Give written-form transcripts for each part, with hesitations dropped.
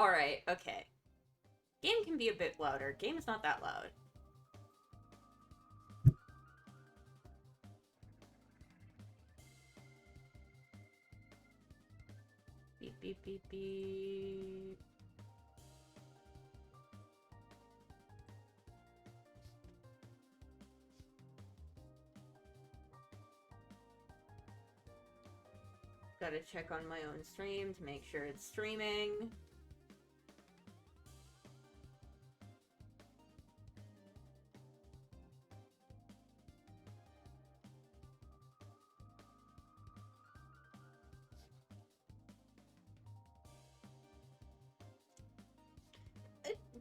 Alright, okay. Game can be a bit louder. Game is not that loud. Beep, beep, beep, beep. Gotta check on my own stream to make sure it's streaming.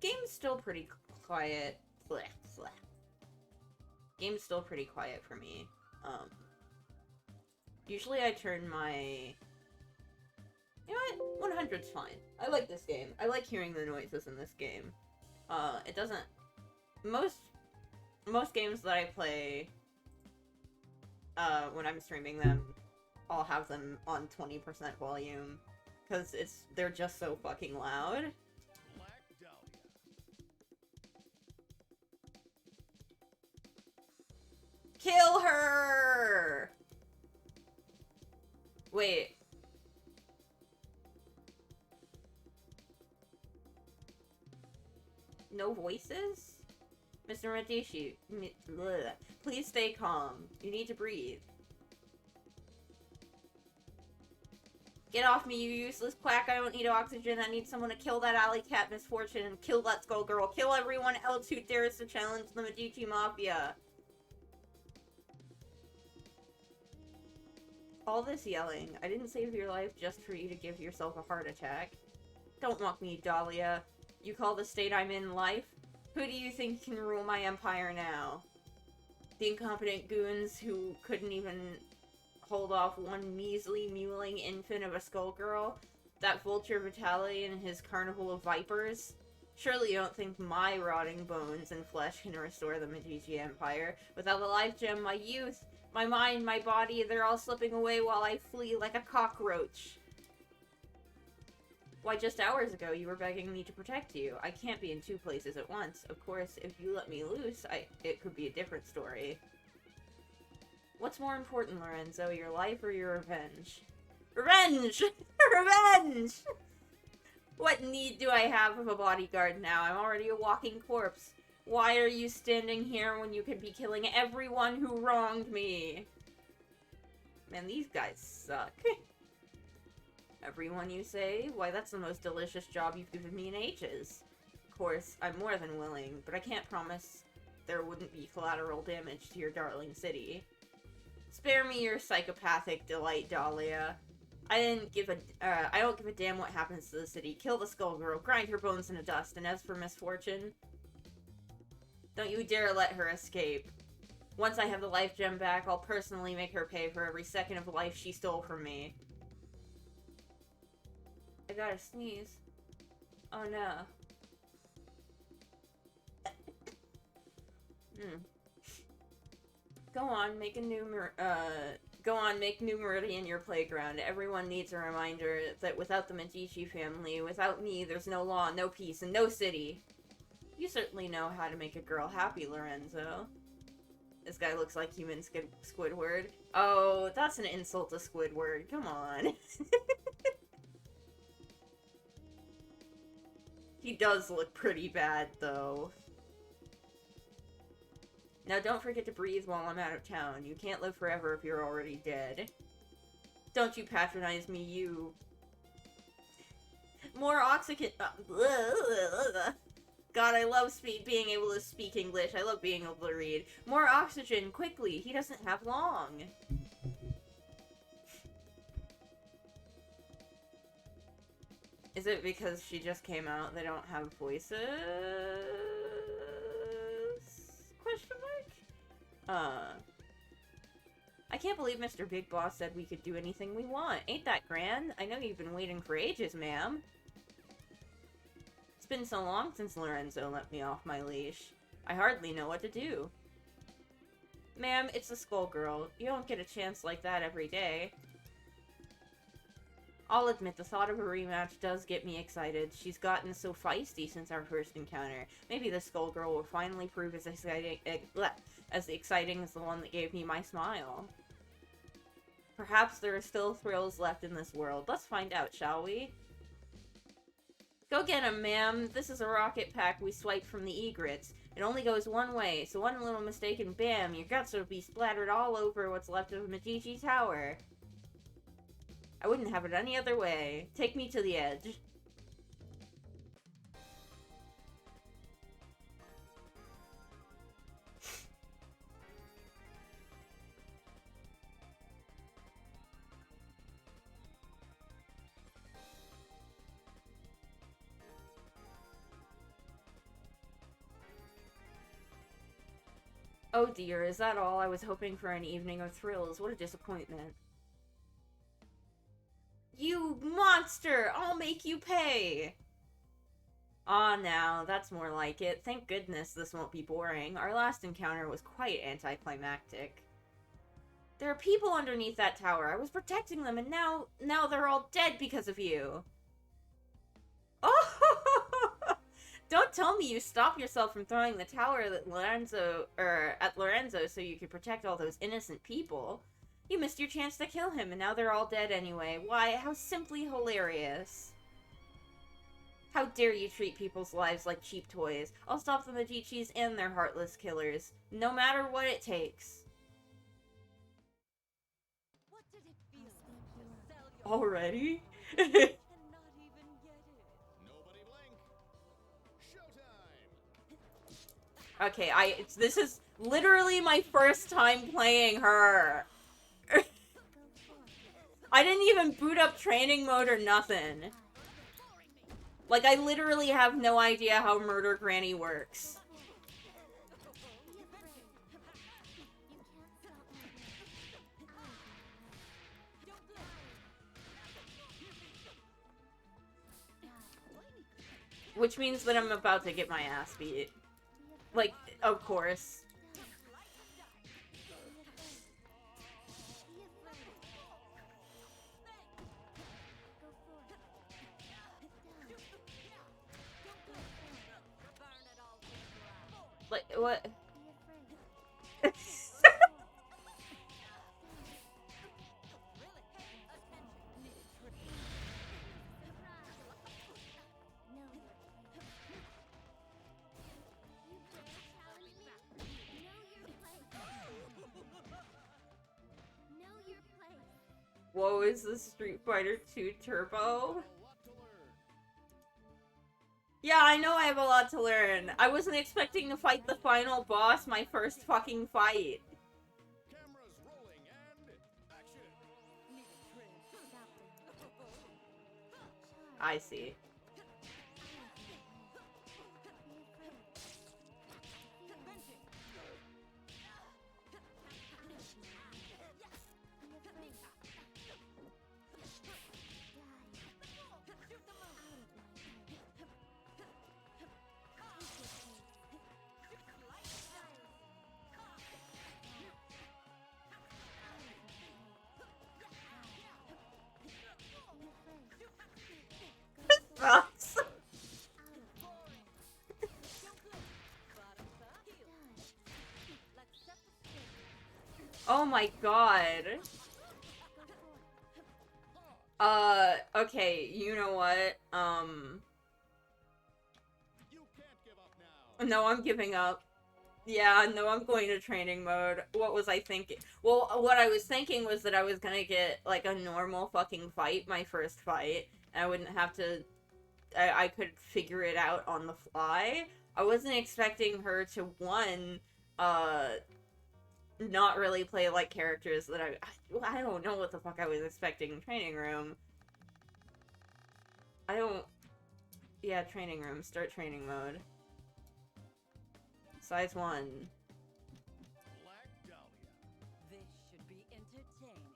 Game's still pretty quiet. Blech, blech. Game's still pretty quiet for me. Usually I turn my... You know what? 100's fine. I like this game. I like hearing the noises in this game. It doesn't... Most games that I play, when I'm streaming them, I'll have them on 20% volume. Because they're just so fucking loud. Kill her! Wait. No voices? Mr. Medici, please stay calm. You need to breathe. Get off me, you useless quack. I don't need oxygen. I need someone to kill that alley cat misfortune and kill that Skullgirl. Kill everyone else who dares to challenge the Medici Mafia. All this yelling. I didn't save your life just for you to give yourself a heart attack. Don't mock me, Dahlia. You call the state I'm in life? Who do you think can rule my empire now? The incompetent goons who couldn't even hold off one measly, mewling infant of a Skullgirl? That vulture battalion and his carnival of vipers? Surely you don't think my rotting bones and flesh can restore the Medici Empire? Without the life gem, my youth, my mind, my body, they're all slipping away while I flee like a cockroach. Why, just hours ago, you were begging me to protect you. I can't be in two places at once. Of course, if you let me loose, it could be a different story. What's more important, Lorenzo, your life or your revenge? Revenge! Revenge! What need do I have of a bodyguard now? I'm already a walking corpse. Why are you standing here when you could be killing everyone who wronged me? Man, these guys suck. Everyone, you say? Why, that's the most delicious job you've given me in ages. Of course, I'm more than willing, but I can't promise there wouldn't be collateral damage to your darling city. Spare me your psychopathic delight, Dahlia. I don't give a damn what happens to the city. Kill the Skullgirl, grind her bones into dust, and as for misfortune, don't you dare let her escape. Once I have the life gem back, I'll personally make her pay for every second of life she stole from me. I gotta sneeze. Oh no. Go on, make New Meridian your playground. Everyone needs a reminder that without the Medici family, without me, there's no law, no peace, and no city. You certainly know how to make a girl happy, Lorenzo. This guy looks like human Squidward. Oh, that's an insult to Squidward. Come on. He does look pretty bad, though. Now don't forget to breathe while I'm out of town. You can't live forever if you're already dead. Don't you patronize me, you... More oxygen... God, I love being able to speak English. I love being able to read. More oxygen, quickly. He doesn't have long. Is it because she just came out they don't have voices? Question mark? I can't believe Mr. Big Boss said we could do anything we want. Ain't that grand? I know you've been waiting for ages, ma'am. It's been so long since Lorenzo let me off my leash. I hardly know what to do. Ma'am, it's a Skullgirl. You don't get a chance like that every day. I'll admit the thought of a rematch does get me excited. She's gotten so feisty since our first encounter. Maybe the Skullgirl will finally prove as exciting as the one that gave me my smile. Perhaps there are still thrills left in this world. Let's find out, shall we? Go get him, ma'am. This is a rocket pack we swiped from the egrets. It only goes one way, so one little mistake and bam, your guts will be splattered all over what's left of Majiji Tower. I wouldn't have it any other way. Take me to the edge. Oh dear, is that all? I was hoping for an evening of thrills. What a disappointment. You monster! I'll make you pay! Aw, now, that's more like it. Thank goodness this won't be boring. Our last encounter was quite anticlimactic. There are people underneath that tower. I was protecting them, and now they're all dead because of you. Oh! Don't tell me you stopped yourself from throwing the tower at Lorenzo so you could protect all those innocent people. You missed your chance to kill him, and now they're all dead anyway. Why, how simply hilarious. How dare you treat people's lives like cheap toys. I'll stop the Medicis and their heartless killers, no matter what it takes. What did it feel like to sell your Already? and not even get it? Nobody blink. Showtime. Okay, this is literally my first time playing her. I didn't even boot up training mode or nothing. Like, I literally have no idea how Murder Granny works. Which means that I'm about to get my ass beat. Like, of course. Like, what? Whoa, is this Street Fighter 2 Turbo? Yeah, I know I have a lot to learn. I wasn't expecting to fight the final boss my first fucking fight. Cameras rolling and action. I see. Sucks. Oh my god. Okay, you know what? You can't give up now. No, I'm giving up. Yeah, no, I'm going to training mode. What was I thinking? Well, what I was thinking was that I was gonna get, like, a normal fucking fight, my first fight, and I wouldn't have to... I could figure it out on the fly. I wasn't expecting her to, one, not really play like characters that I don't know what the fuck I was expecting in Training Room. Yeah, Training Room. Start training mode. Size 1. Black Dahlia. This should be entertaining.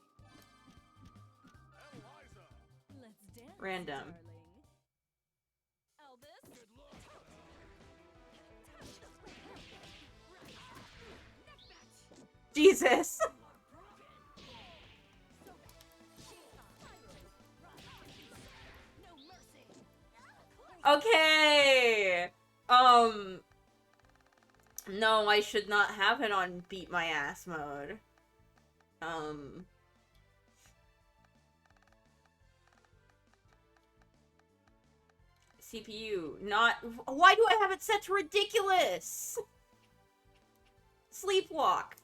Eliza. Let's dance, Random. darling. Elvis? Good luck. Jesus! Okay! No, I should not have it on beat my ass mode. CPU, not- Why do I have it set to ridiculous? Sleepwalk.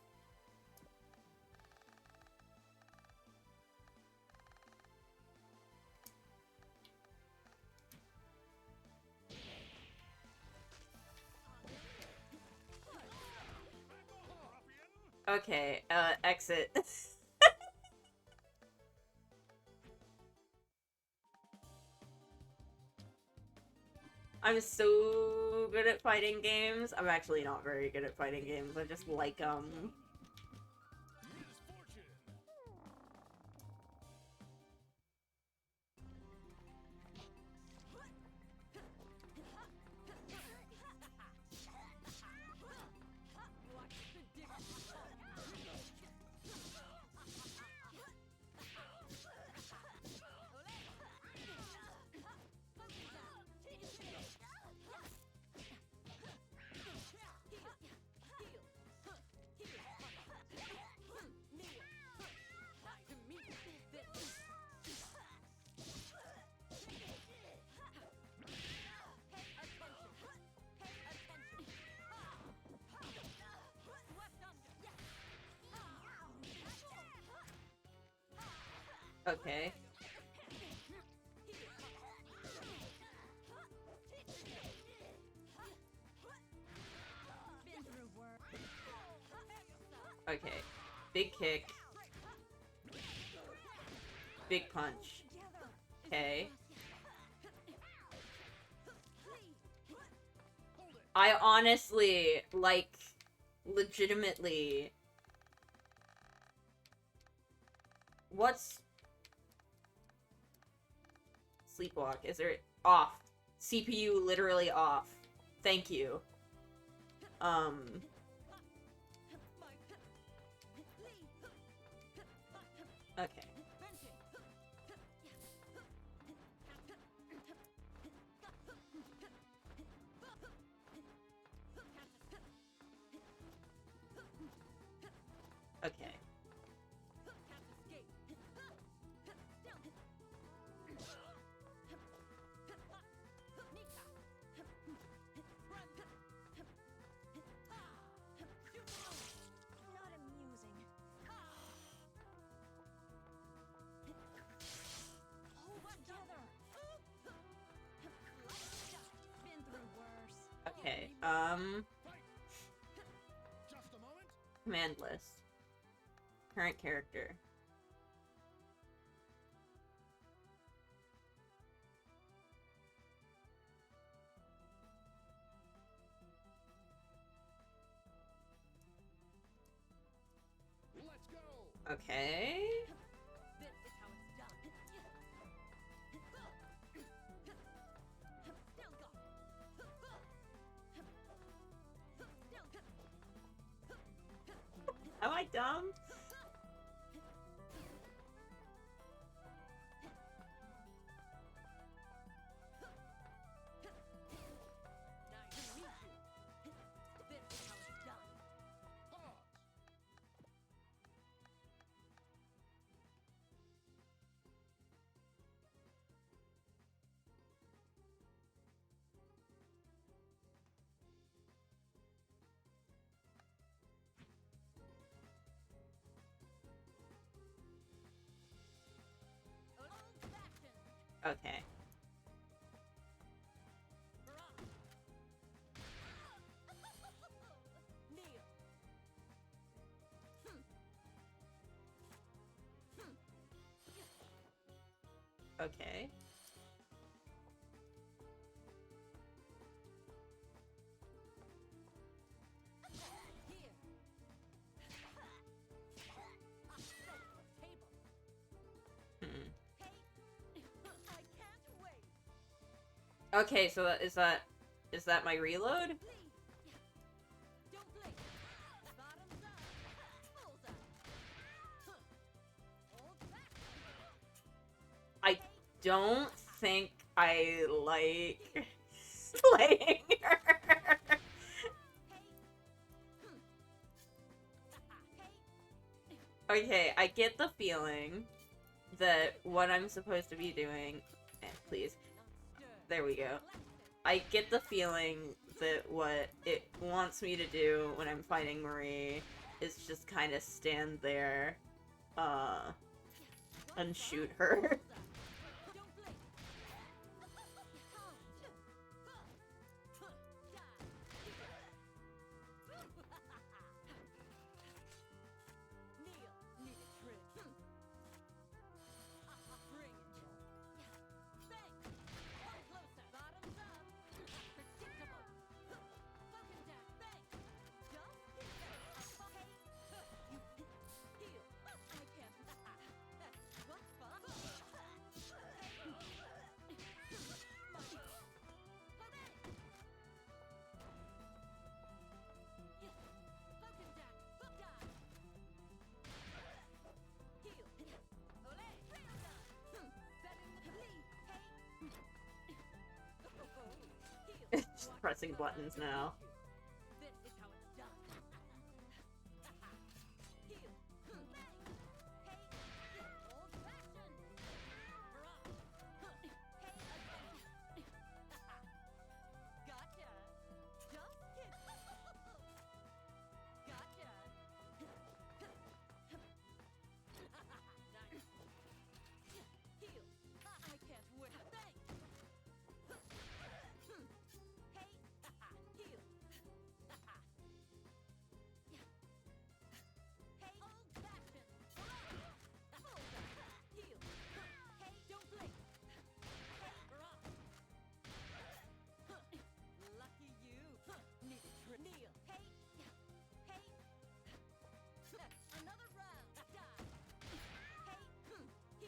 Okay, exit. I'm so good at fighting games. I'm actually not very good at fighting games. I just like, Misfortune. okay. Okay. Big kick. Big punch. Okay. I honestly, like, legitimately... What's... Sleepwalk? Is there... Off. CPU literally off. Thank you. Okay. Okay. Not amusing. Hold together. Been through worse. Okay. Just a moment. Command list. Current character. Let's go. Okay. This is how it's done. Am I dumb? Nice to meet you. This is how it's done. Pause. Old-fashioned. Okay. Kneel. Okay. Here. A sofa table. Hmm. Hey, I can't wait. Okay, so is that my reload? Please. Don't blink. Bottoms up. Bullseye. Old fashioned. I don't think I like slaying her. Okay, I get the feeling that what I'm supposed to be doing... please. There we go. I get the feeling that what it wants me to do when I'm fighting Marie is just kind of stand there, and shoot her. Just pressing buttons now.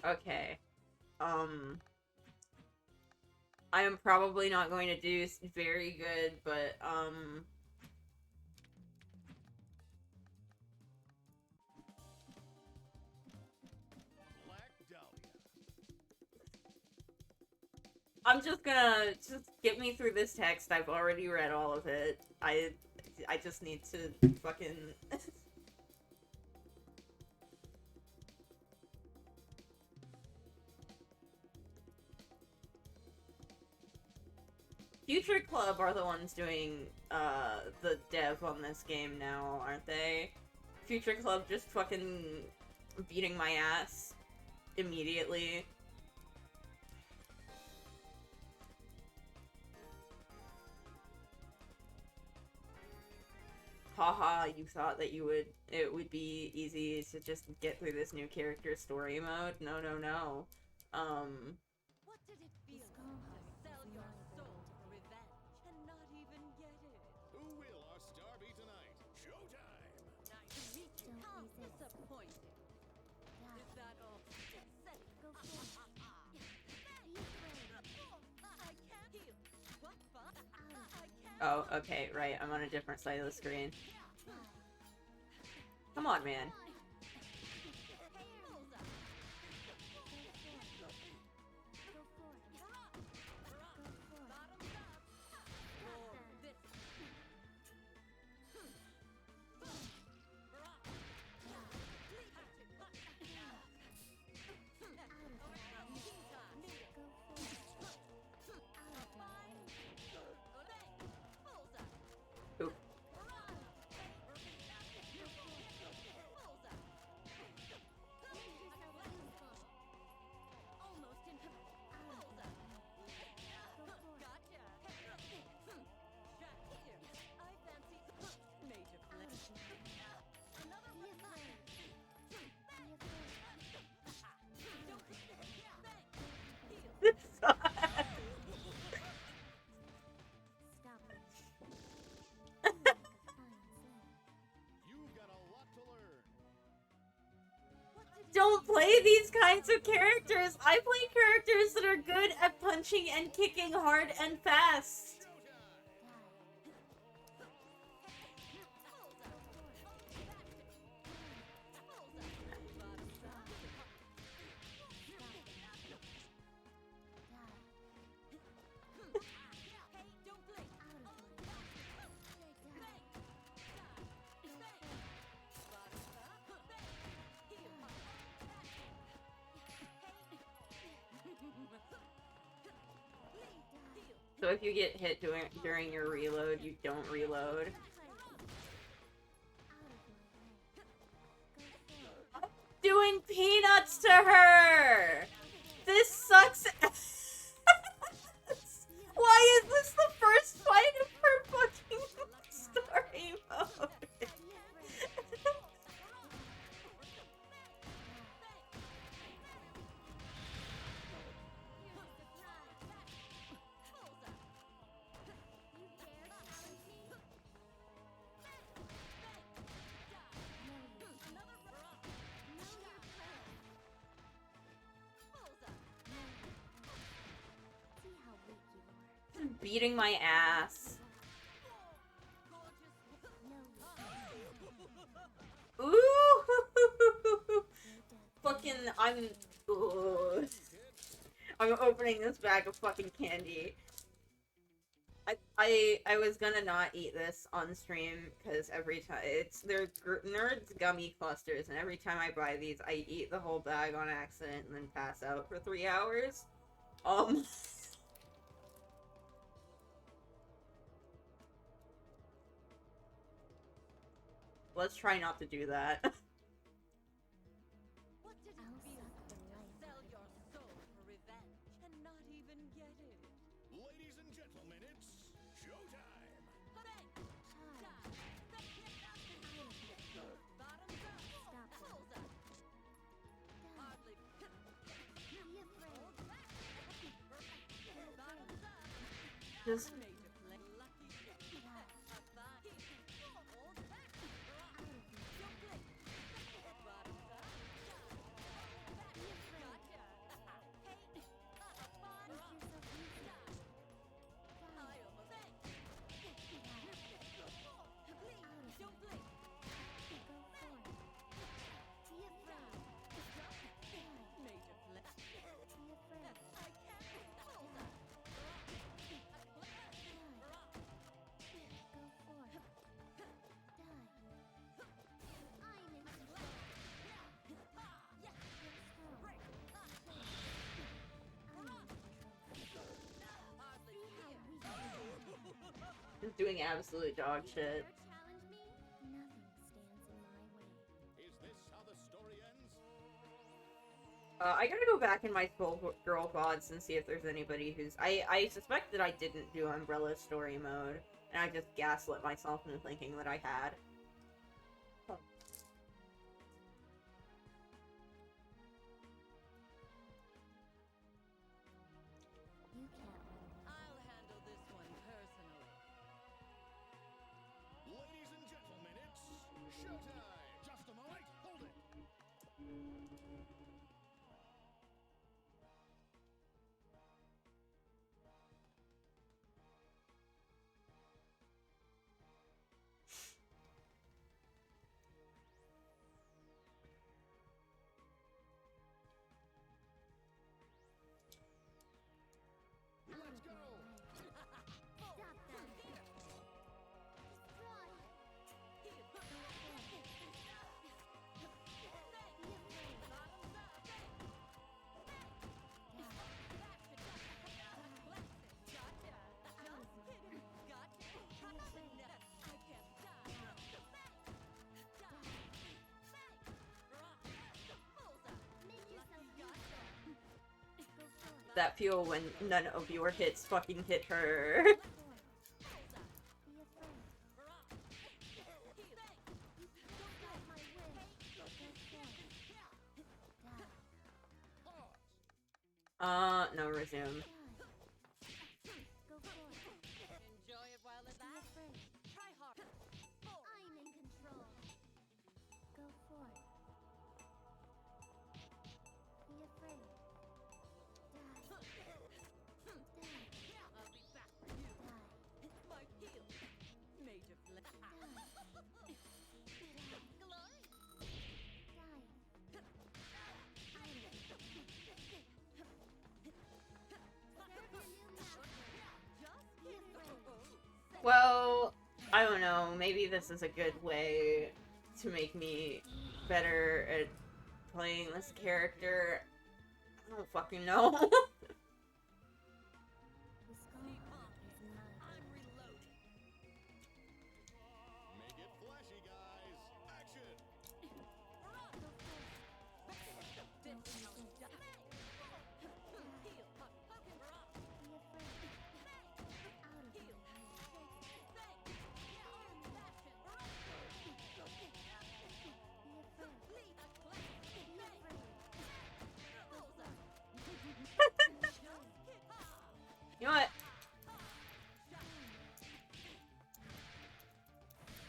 Okay. I am probably not going to do very good, but, Black Dahlia. I'm just gonna get me through this text. I've already read all of it. I just need to fucking... Future Club are the ones doing, the dev on this game now, aren't they? Future Club just fucking beating my ass immediately. Haha, you thought that it would be easy to just get through this new character story mode? No, no, no. What did it feel like to sell your soul for revenge and not even get it? Who will our star be tonight? Showtime! Nice to meet you. How disappointing. Is that all? Get set. Go for it. I can't heal. What fun? I can't. Oh, okay, right. I'm on a different side of the screen. Come on, man. Oop. This sucks. You've got a lot to learn. Don't play these kinds of characters! I play characters that are good at punching and kicking hard and fast! So if you get hit during your reload, you don't reload. Doing peanuts to her! This sucks ass. Why is this the first fight of her fucking story mode? Beating my ass. Ooh! Fucking, ooh. I'm opening this bag of fucking candy. I was gonna not eat this on stream because every time they're Nerds gummy clusters, and every time I buy these, I eat the whole bag on accident and then pass out for 3 hours. Let's try not to do that. What did it feel to sell your soul for revenge and not even get it? Ladies and gentlemen, it's showtime. Just doing absolute dog shit. Is this how the story ends? I gotta go back in my Skullgirl VODs and see if there's anybody who's... I suspect that I didn't do Umbrella's story mode, and I just gaslit myself into thinking that I had. Huh. I'll handle this one personally. Ladies and gentlemen, it's showtime. Just a moment. Hold it. Let's go. That feel when none of your hits fucking hit her. No, resume. Enjoy it while it lasts. Try hard. I'm in control. Go for it. Be afraid. Die. I'll be back for you. Die. My heel. Major flex. Glory. Die. Well, I don't know, maybe this is a good way to make me better at playing this character. I don't fucking know. The skull.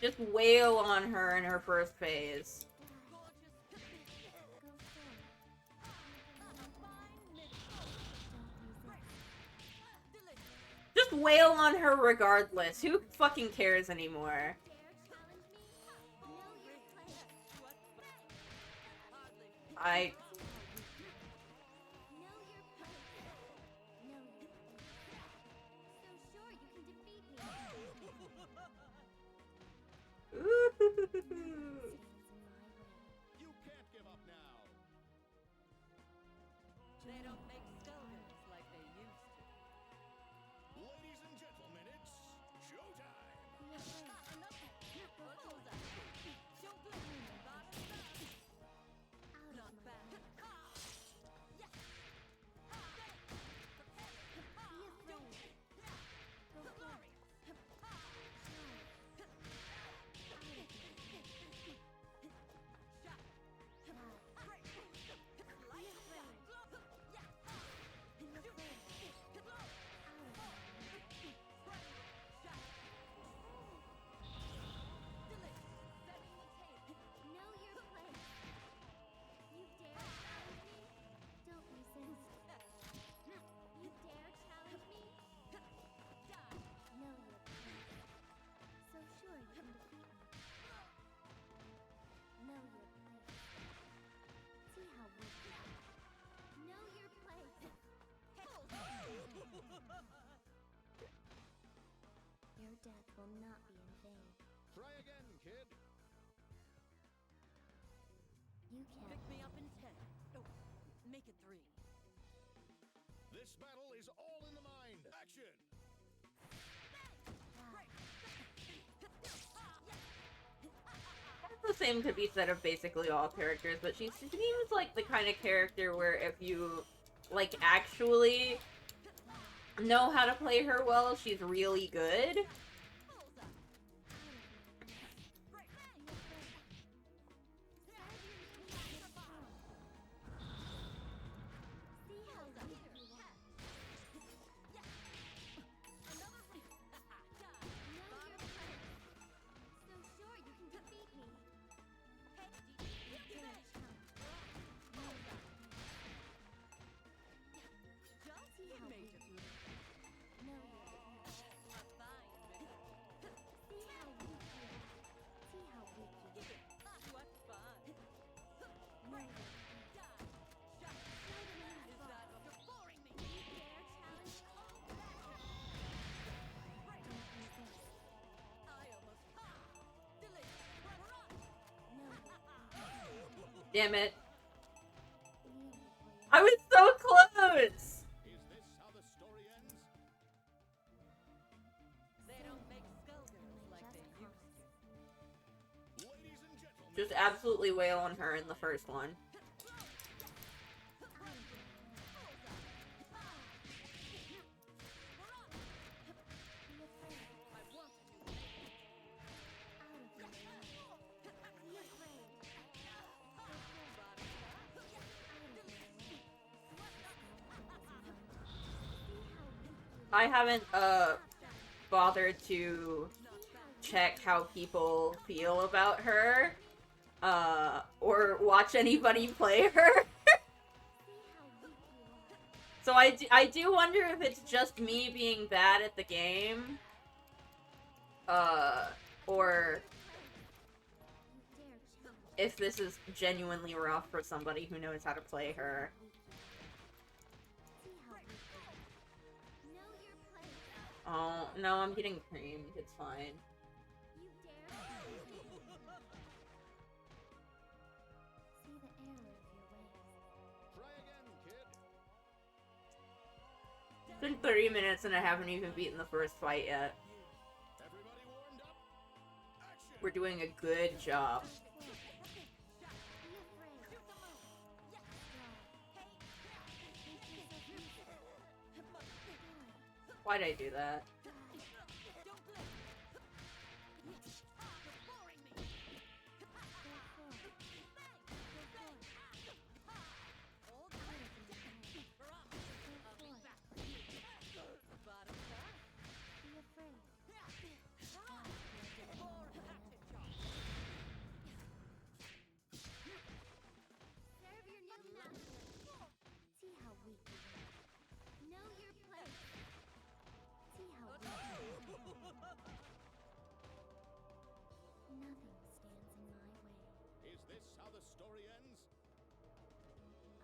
Just wail on her in her first phase. Just wail on her regardless. Who fucking cares anymore? I... You can't give up now. They don't make Skullgirls like they used to. Ladies and gentlemen, it's showtime. Not bad. Know your place. You dare challenge me? Don't resist. You dare challenge me? Know your place. So sure you can defeat me. Know your place. See how weak you are. Know your place. Your death will not be in vain. Try again, kid. You can't. Pick me up in 10. Oh, make it 3. This battle is all in the mind. Action! It's the same to be said of basically all characters, but she seems like the kind of character where if you, like, actually know how to play her well, she's really good. See how weak you are. Know your place. So sure you can defeat me. You dare challenge. Know your place. See how weak you are. Know your place. See how weak you are. See how weak you are. What fun. Know your place. Show them who's boss. You dare challenge me? Don't resist. I almost Know your place. Damn it. You will play. I was so close! Is this how the story ends? They don't make Skullgirls like they used to. Ladies and gentlemen, Just absolutely wail on her in the first one. I haven't, bothered to check how people feel about her, or watch anybody play her. So I do wonder if it's just me being bad at the game, or if this is genuinely rough for somebody who knows how to play her. Oh, no, I'm getting creamed. It's fine. try again, kid. It's been 30 minutes and I haven't even beaten the first fight yet. Everybody warmed up? Action! We're doing a good job. Why'd I do that?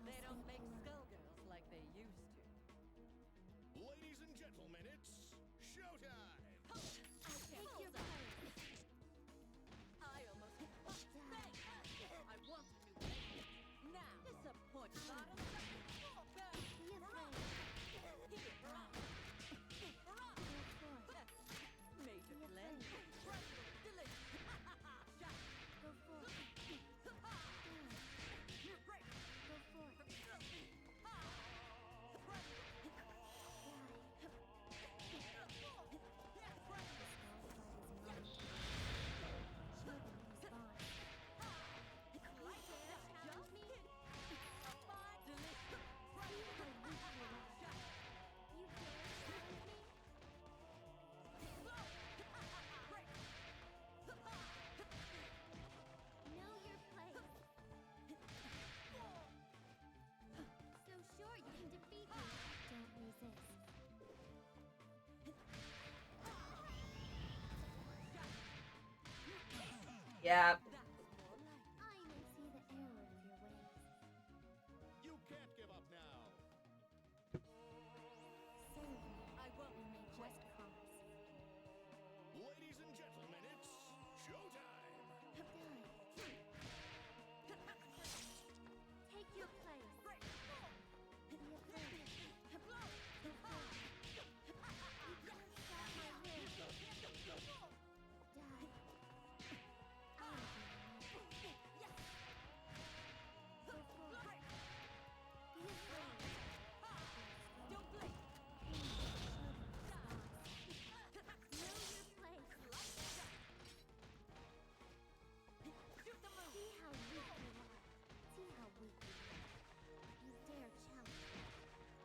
They don't make Skullgirls like they used to. Ladies and gentlemen, it's showtime! Take your place. I almost bang. I want to bang. Now, disappoint bottom. Be afraid. Here, rock. Rock. Go forth. Major Be blend. afraid. Delicious. Shot. Go forth. Break. Go forth. Know your place. So sure you can defeat me. Don't resist. Yep. I may see the error of your ways. You can't give up now! Serve me, I won't and my quit. just cause. Ladies and gentlemen, it's showtime! Die. Take your place. Be afraid. Go forth. You can't stop my will. Die. Out of my way. Go forth. Be afraid. Don't blink. Know your place. Shoot the moon. See how weak you are. See how weak you are. You dare challenge me.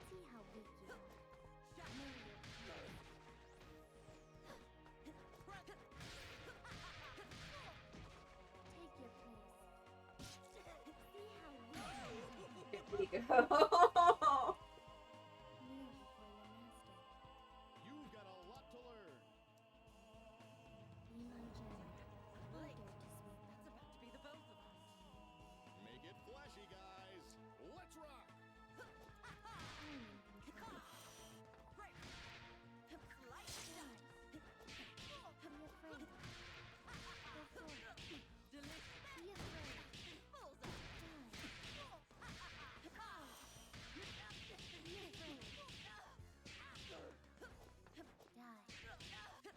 See how weak you are. Know your place. Take your place. See how weak you are. There we go. Kneel before your master. You've got a lot to learn! Be my general. Blink. Eager to sweep That's up. about to be the both of us. Make it flashy, guys! Let's rock! I'm in control. Break. Slice dice. Be afraid. Go forth. Delicious. Be afraid. Bullseye. Die. Be afraid. Die. Die.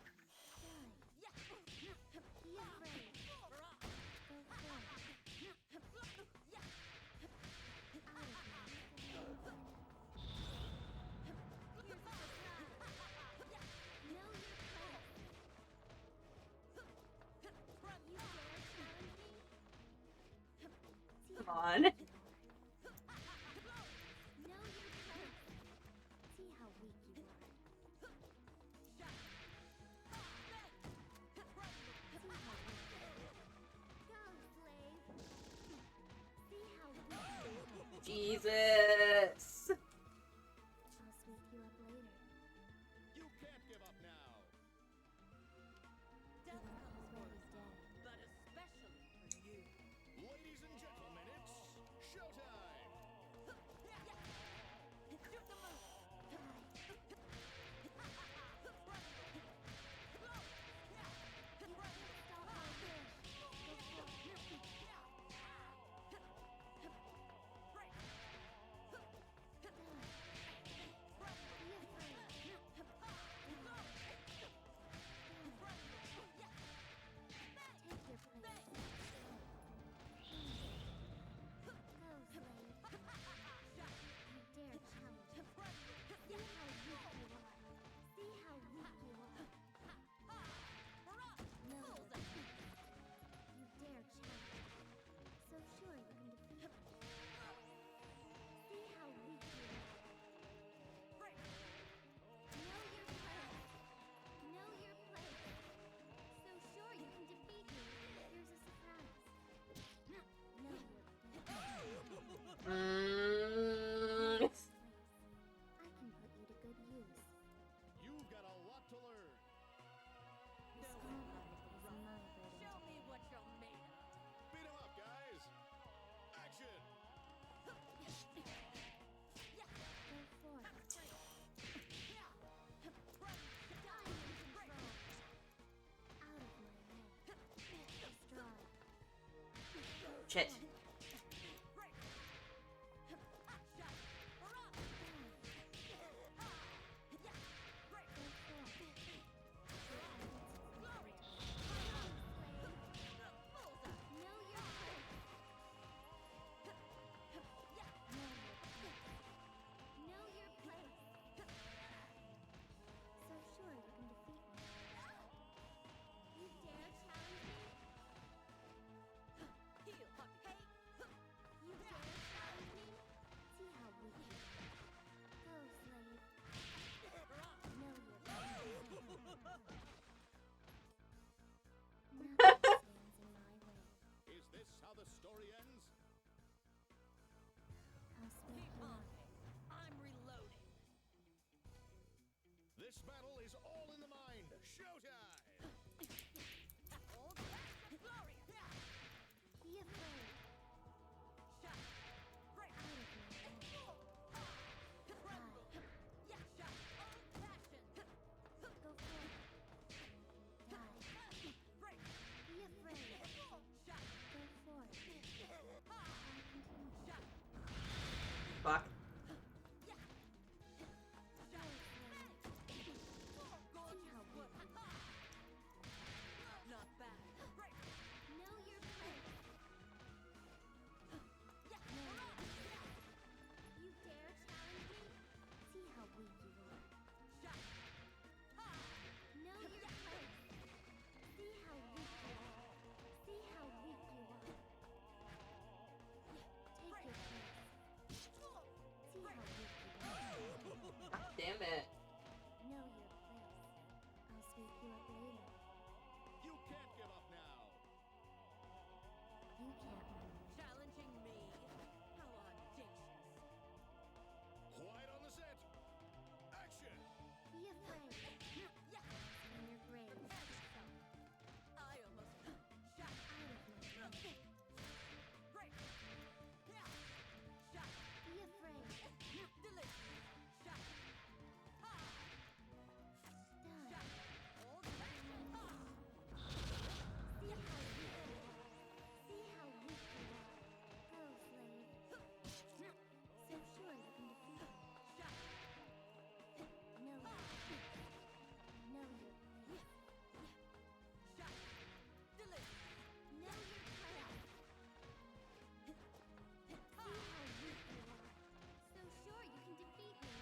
Be afraid. Rock. Go forth. Out of my way. Here's the surprise. Know your place. You dare challenge me? See Come how on. weak you are. Know your place. See how weak you are. Shot. Bang. See how weak you are. Go, slave. See how weak you are. Jesus. I'll sweep you up later. You can't give up now! Death Even comes already for us, dead. but especially for you. Ladies and gentlemen, it's showtime! Shoot the moon. Stop my wish. Go forth. Break. Die. Be afraid. Take your place. Go, slave. You dare challenge me. See how weak you are. See how weak you are. Know your place. You dare challenge me. So sure you can defeat me. See how weak you are. Know your place. Know your place. So sure you can defeat me. Here's a surprise. Know your place. Mm. I can put you to good use. You've got a lot to learn! The Skullgirls is my burden Show to me bear. what you're made of. Beat 'em up, guys! Action! Shit. Is this how the story ends? I'm reloading. This battle is all in the mind. Showtime! Old Master Gloria. Be afraid. Shut. Break. Tremble. Yeah. Shut. Old passion. Go forward. Die. Break. Be afraid. Shut. Go forth. Shut. Fuck. Not bad. Break. Know your place. You dare challenge me? See how weak you are. Shut. Know your place. See how weak you are. See how weak you are. Take your place. See how weak you are. God damn it. Know your place. I'll sweep you up later. You can't give up now. You can't run. Challenging me. How audacious. Quiet on the set. Action! Be afraid. In your grave. I almost. Shut. Out of my way. Break. Shut. Be afraid. Delicious. Shut. Die. Shut. Old passion. See how weak you are. See how weak you are. Go, slave. So sure you can defeat me. Shut. Know your place. Know your place. Shut. Delicious. Know your place. See how weak you are. So sure you can defeat me.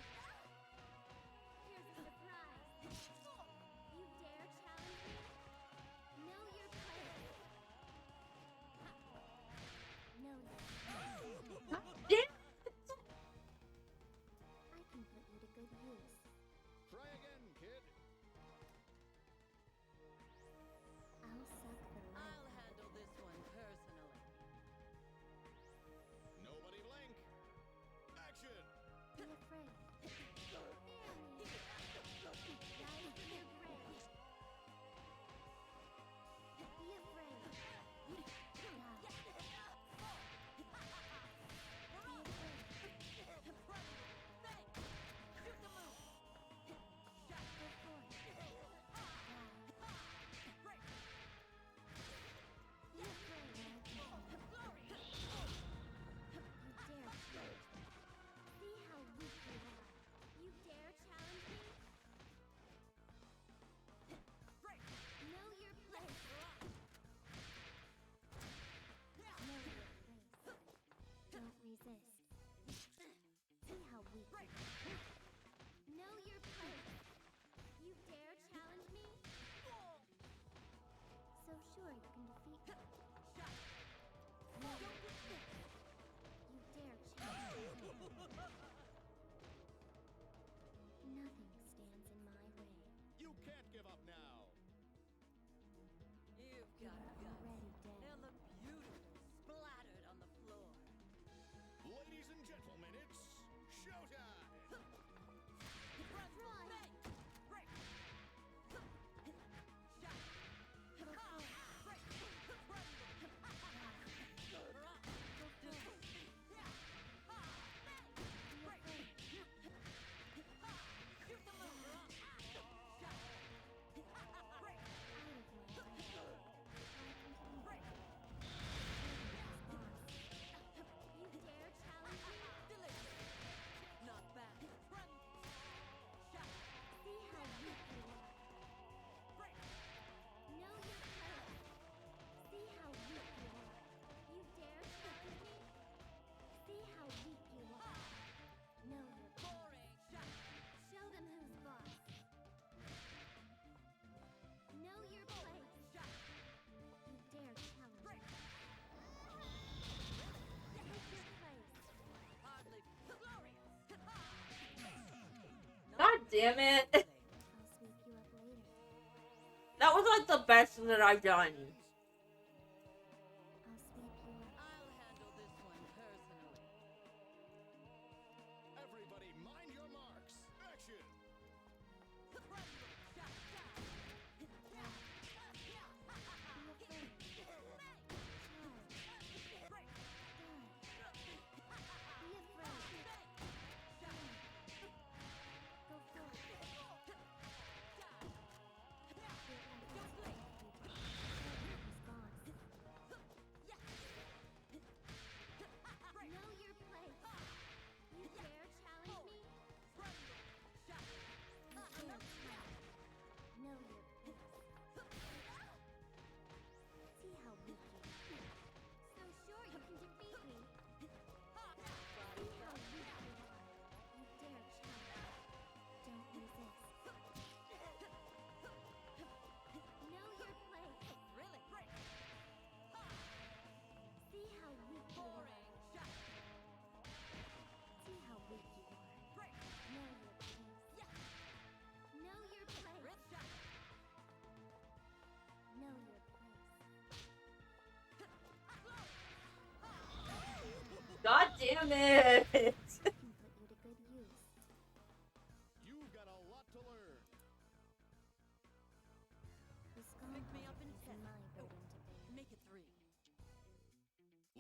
Here's a surprise. You dare challenge me? Know your place. Know your place. God damn. I can put you to good use. Try again, kid. I'll suck the life I'll out of handle this one personally. Nobody blink. Action! Be afraid. Fear me. Rise from your grave. Be afraid. Die. Be afraid. Shoot the move. Go forth. Die. Break. Be afraid. Glory. You dare challenge me? See how weak you are. You dare challenge me? Break. Know your place. Know your place. Don't resist. See how weak you are. Know your place. You dare challenge me? So sure you can defeat me. Shut. Know your place. You dare challenge me? Nothing stands in my way. You can't give up now. You've You got are guts. already dead. They'll look beautiful splattered on the floor. Ladies and gentlemen, it's showtime! Run. Run. Bang. Break. Shut. Go forth. Break. Run. Hurrah. Go forth. Be afraid. Shoot the move. Shut. Break. Out of my way. I continue. Break. Is mine. damn it. I'll sweep you up later. That was like the best that I've done. I'll sweep you up. I'll handle this one personally. Everybody mind your marks. Action. Know your place. You dare challenge me? Know your place. See how weak you are. So sure you can defeat me. See how weak you are. You dare challenge. Don't resist. Know your place. Really? See how weak you are. See how weak you are. Know your place. Know your place. Know your place. God damn it! I can put you to good use. You've got a lot to learn. The Pick me up in Skullgirls is 10. my burden to bear. Make it 3.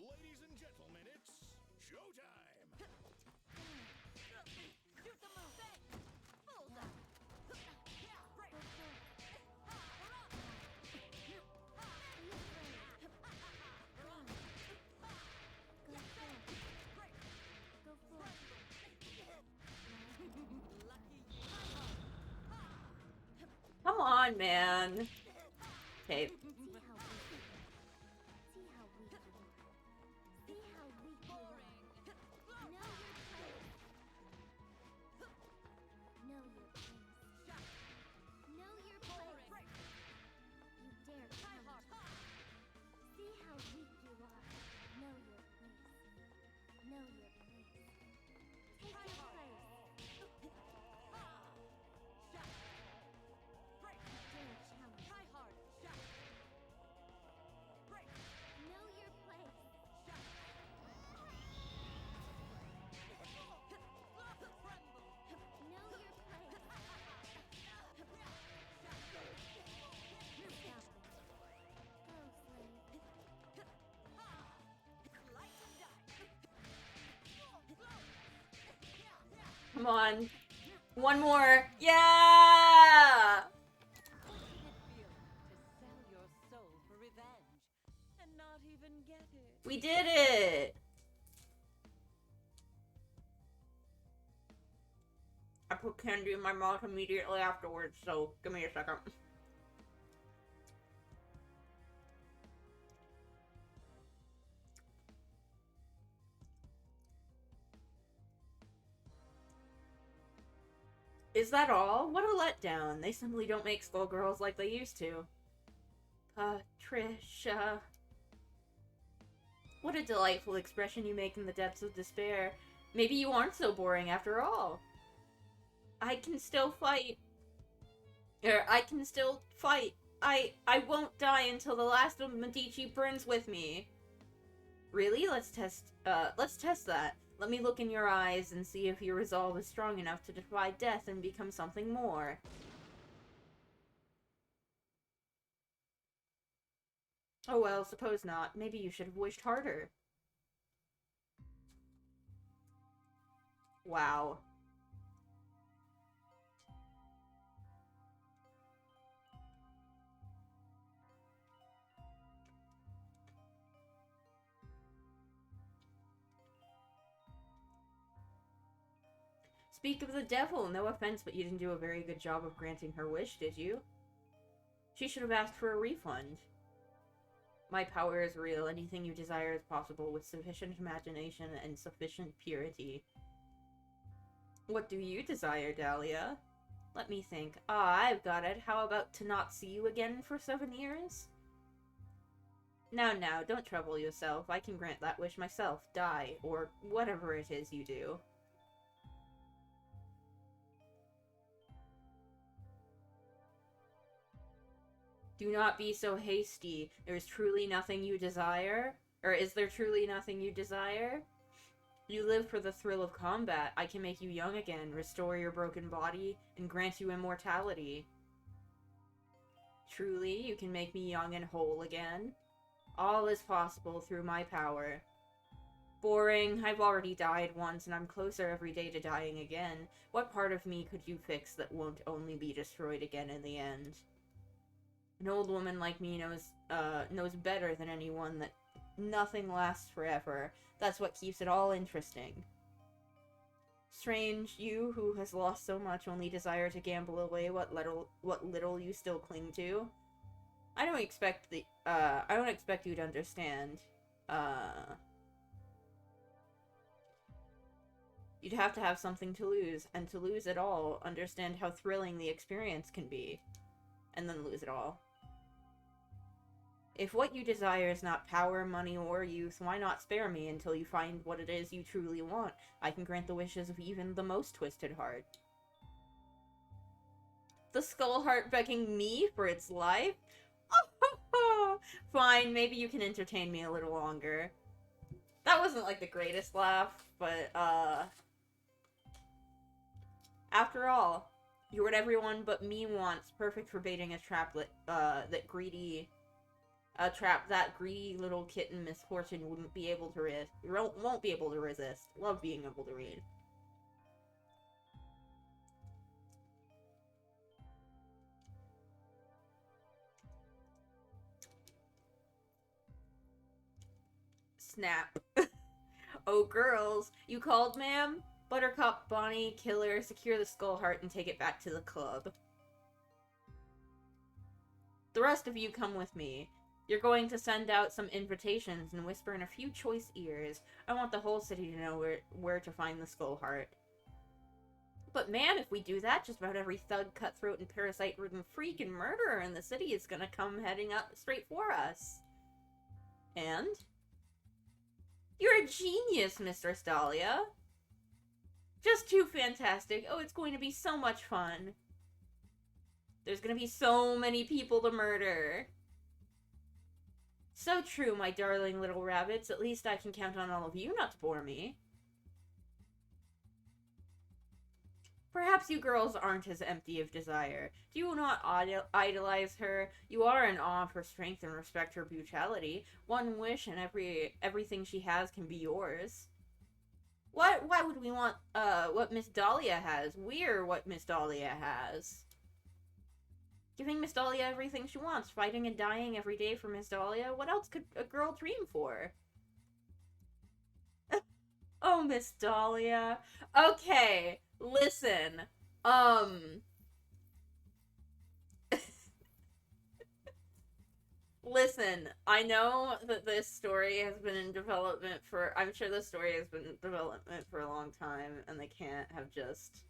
Ladies and gentlemen, it's showtime. Shoot the move. Bullseye. Go for it. Be afraid. Run. Go for it. Go for it. Lucky you. Come on, man. Okay. See how weak you are. See how weak you are. See how weak you are. Know your place. Know your place. Know your place. You dare challenge me. See how weak you are. Know your place. Know your place. Take your place. You dare challenge Try me. harder. Know your place. Know your place. Stop it. Go, slave. Come on. One more. Yeah! What did it feel to sell your soul for revenge and not even get it? We did it! I put candy in my mouth immediately afterwards, so give me a second. Is that all? What a letdown. They simply don't make Skullgirls like they used to. Patricia. What a delightful expression you make in the depths of despair. Maybe you aren't so boring after all. I can still fight. I can still fight. I won't die until the last of Medici burns with me. Really? Let's test that. Let me look in your eyes and see if your resolve is strong enough to defy death and become something more. Oh well, suppose not. Maybe you should have wished harder. Wow. Speak of the devil, no offense, but you didn't do a very good job of granting her wish, did you? She should have asked for a refund. My power is real. Anything you desire is possible with sufficient imagination and sufficient purity. What do you desire, Dahlia? Let me think. Ah, I've got it. How about to not see you again for 7 years? Now, don't trouble yourself. I can grant that wish myself. Die, or whatever it is you do. Do not be so hasty. There's truly nothing you desire? Or is there truly nothing you desire? You live for the thrill of combat. I can make you young again, restore your broken body, and grant you immortality. Truly, you can make me young and whole again. All is possible through my power. Boring. I've already died once, and I'm closer every day to dying again. What part of me could you fix that won't only be destroyed again in the end? An old woman like me knows better than anyone that nothing lasts forever. That's what keeps it all interesting. Strange, you who has lost so much only desire to gamble away what little you still cling to. I don't expect you to understand. You'd have to have something to lose, and to lose it all, understand how thrilling the experience can be, and then lose it all. If what you desire is not power, money, or youth, why not spare me until you find what it is you truly want? I can grant the wishes of even the most twisted heart. The skull heart begging me for its life? Oh, fine, maybe you can entertain me a little longer. That wasn't like the greatest laugh, but after all, you're what everyone but me wants, perfect for baiting a trap that greedy little kitten misfortune won't be able to resist. Love being able to read. Snap. Oh, girls. You called, ma'am? Buttercup, Bonnie, Killer, secure the skull heart and take it back to the club. The rest of you come with me. You're going to send out some invitations and whisper in a few choice ears. I want the whole city to know where to find the skull heart. But man, if we do that, just about every thug, cutthroat, and parasite-ridden freak and murderer in the city is gonna come heading up straight for us. And? You're a genius, Mistress Dahlia. Just too fantastic. Oh, it's going to be so much fun. There's gonna be so many people to murder. So true, my darling little rabbits. At least I can count on all of you not to bore me. Perhaps you girls aren't as empty of desire. Do you not idolize her? You are in awe of her strength and respect her brutality. One wish and everything she has can be yours. Why would we want, what Miss Dahlia has? We're what Miss Dahlia has. Giving Miss Dahlia everything she wants, fighting and dying every day for Miss Dahlia. What else could a girl dream for? Oh, Miss Dahlia. Okay, listen. Listen, I know that this story has been in development for... I'm sure this story has been in development for a long time, and they can't have just...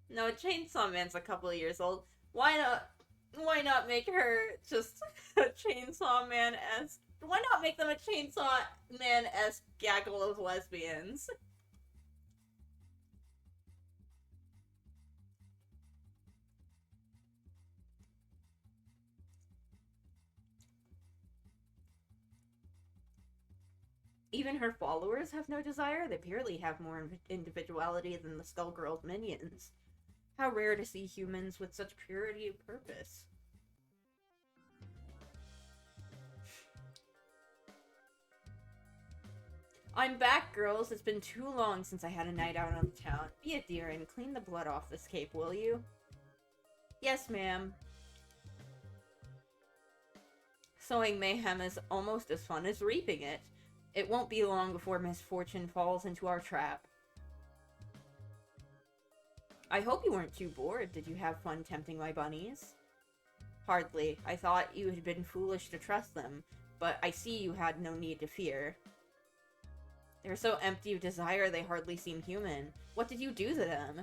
No, Chainsaw Man's a couple of years old. Why not make her just a Chainsaw Man-esque... Why not make them a Chainsaw Man-esque gaggle of lesbians? Even her followers have no desire? They barely have more individuality than the Skullgirls' minions. How rare to see humans with such purity of purpose. I'm back, girls. It's been too long since I had a night out on the town. Be a dear and clean the blood off this cape, will you? Yes, ma'am. Sowing mayhem is almost as fun as reaping it. It won't be long before misfortune falls into our trap. I hope you weren't too bored. Did you have fun tempting my bunnies? Hardly. I thought you had been foolish to trust them, but I see you had no need to fear. They're so empty of desire they hardly seem human. What did you do to them?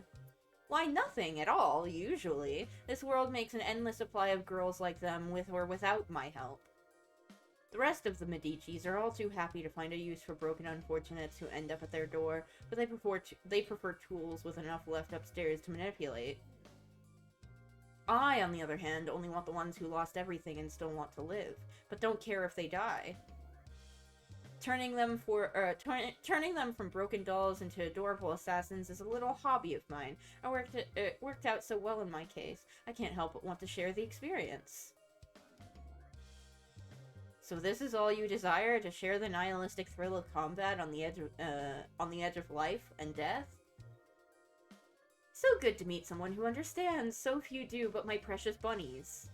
Why, nothing at all, usually. This world makes an endless supply of girls like them with or without my help. The rest of the Medicis are all too happy to find a use for broken unfortunates who end up at their door, but they prefer tools with enough left upstairs to manipulate. I, on the other hand, only want the ones who lost everything and still want to live, but don't care if they die. Turning them from broken dolls into adorable assassins is a little hobby of mine. It worked out so well in my case. I can't help but want to share the experience. So this is all you desire, to share the nihilistic thrill of combat on the edge of life and death? So good to meet someone who understands. So few do, but my precious bunnies.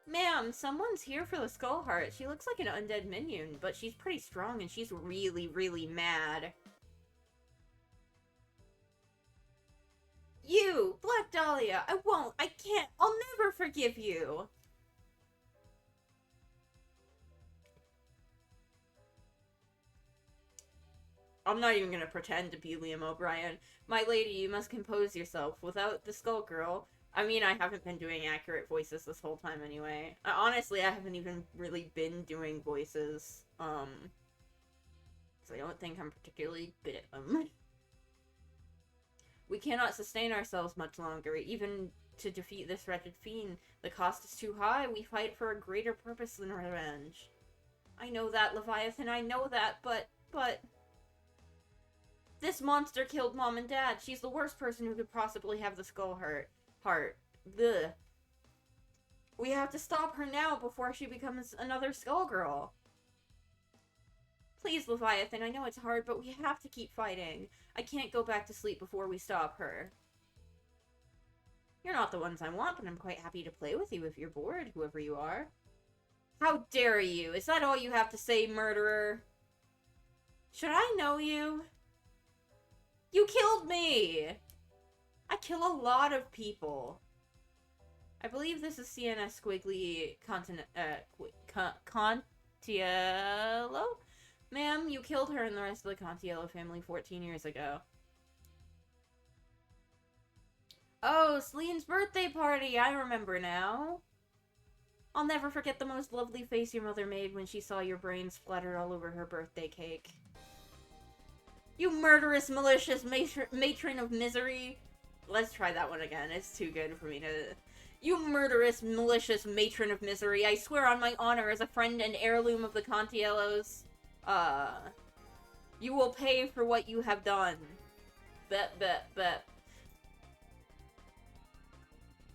Ma'am, someone's here for the Skull Heart. She looks like an undead minion, but she's pretty strong and she's really, really mad. You! Black Dahlia! I won't! I can't! I'll never forgive you! I'm not even gonna pretend to be Liam O'Brien. My lady, you must compose yourself. Without the Skullgirl... I mean, I haven't been doing accurate voices this whole time anyway. Honestly, I haven't even really been doing voices. So I don't think I'm particularly good at them. We cannot sustain ourselves much longer. Even to defeat this wretched fiend, the cost is too high. We fight for a greater purpose than revenge. I know that, Leviathan, I know that, but... This monster killed Mom and Dad. She's the worst person who could possibly have the Skull Heart. Ugh. We have to stop her now before she becomes another Skullgirl. Please, Leviathan, I know it's hard, but we have to keep fighting. I can't go back to sleep before we stop her. You're not the ones I want, but I'm quite happy to play with you if you're bored, whoever you are. How dare you? Is that all you have to say, murderer? Should I know you? You killed me! I kill a lot of people. I believe this is CNS Squiggly Contiello? Ma'am, you killed her and the rest of the Contiello family 14 years ago. Oh, Celine's birthday party! I remember now. I'll never forget the most lovely face your mother made when she saw your brains splattered all over her birthday cake. You murderous, malicious matron of misery. Let's try that one again. It's too good for me to... You murderous, malicious matron of misery. I swear on my honor as a friend and heirloom of the Contiellos. You will pay for what you have done. Bet.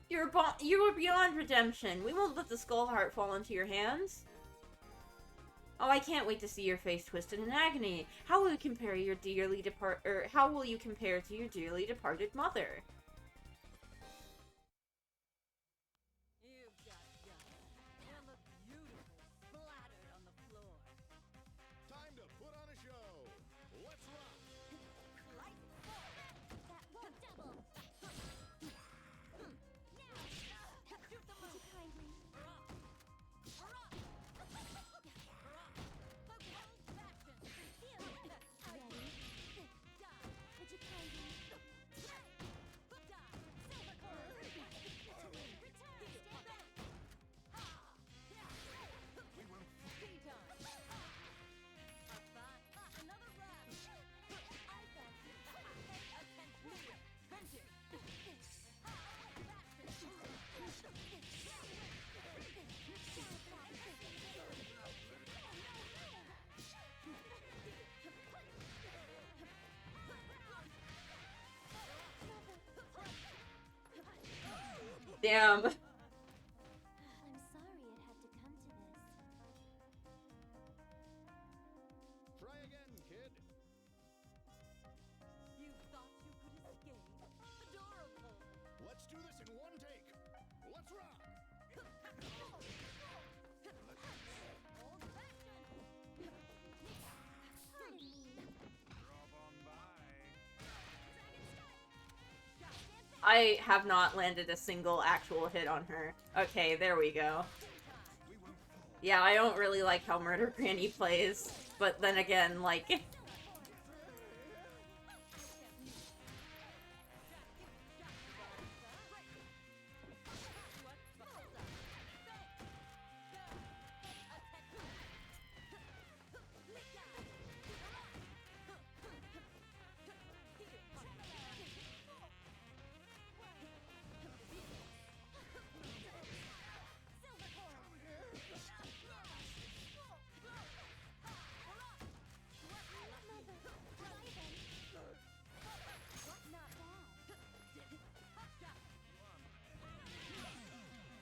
You are beyond redemption. We won't let the Skull Heart fall into your hands. Oh, I can't wait to see your face twisted in agony. How will you compare to your dearly departed mother? You've got guts. You look beautiful, splattered on the floor. Time to put on a show. Let's rock. Right forward. That won't double. Now. Shoot them Would you all. kindly? Feel it. Ready? Would you kindly? Damn. I'm sorry it had to come to this. Try again, kid. You thought you could escape? Adorable. Let's do this in one take. Let's rock. Old I have not landed a single actual hit on her. Okay, there we go. Yeah, I don't really like how Murder Granny plays, but then again, like...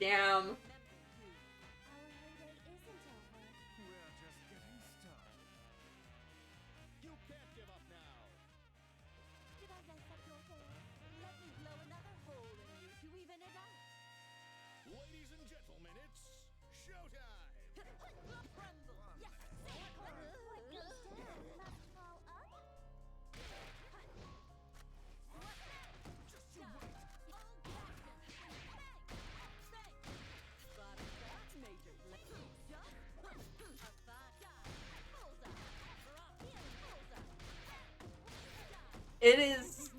Damn. Our heyday isn't over. We're just getting started. You can't give up now. Did I mess up your hair? Let me blow another hole in you to even it out. Ladies and gentlemen, it's showtime. Crumble. Yes. What goes down must fall up? Just you wait. It is,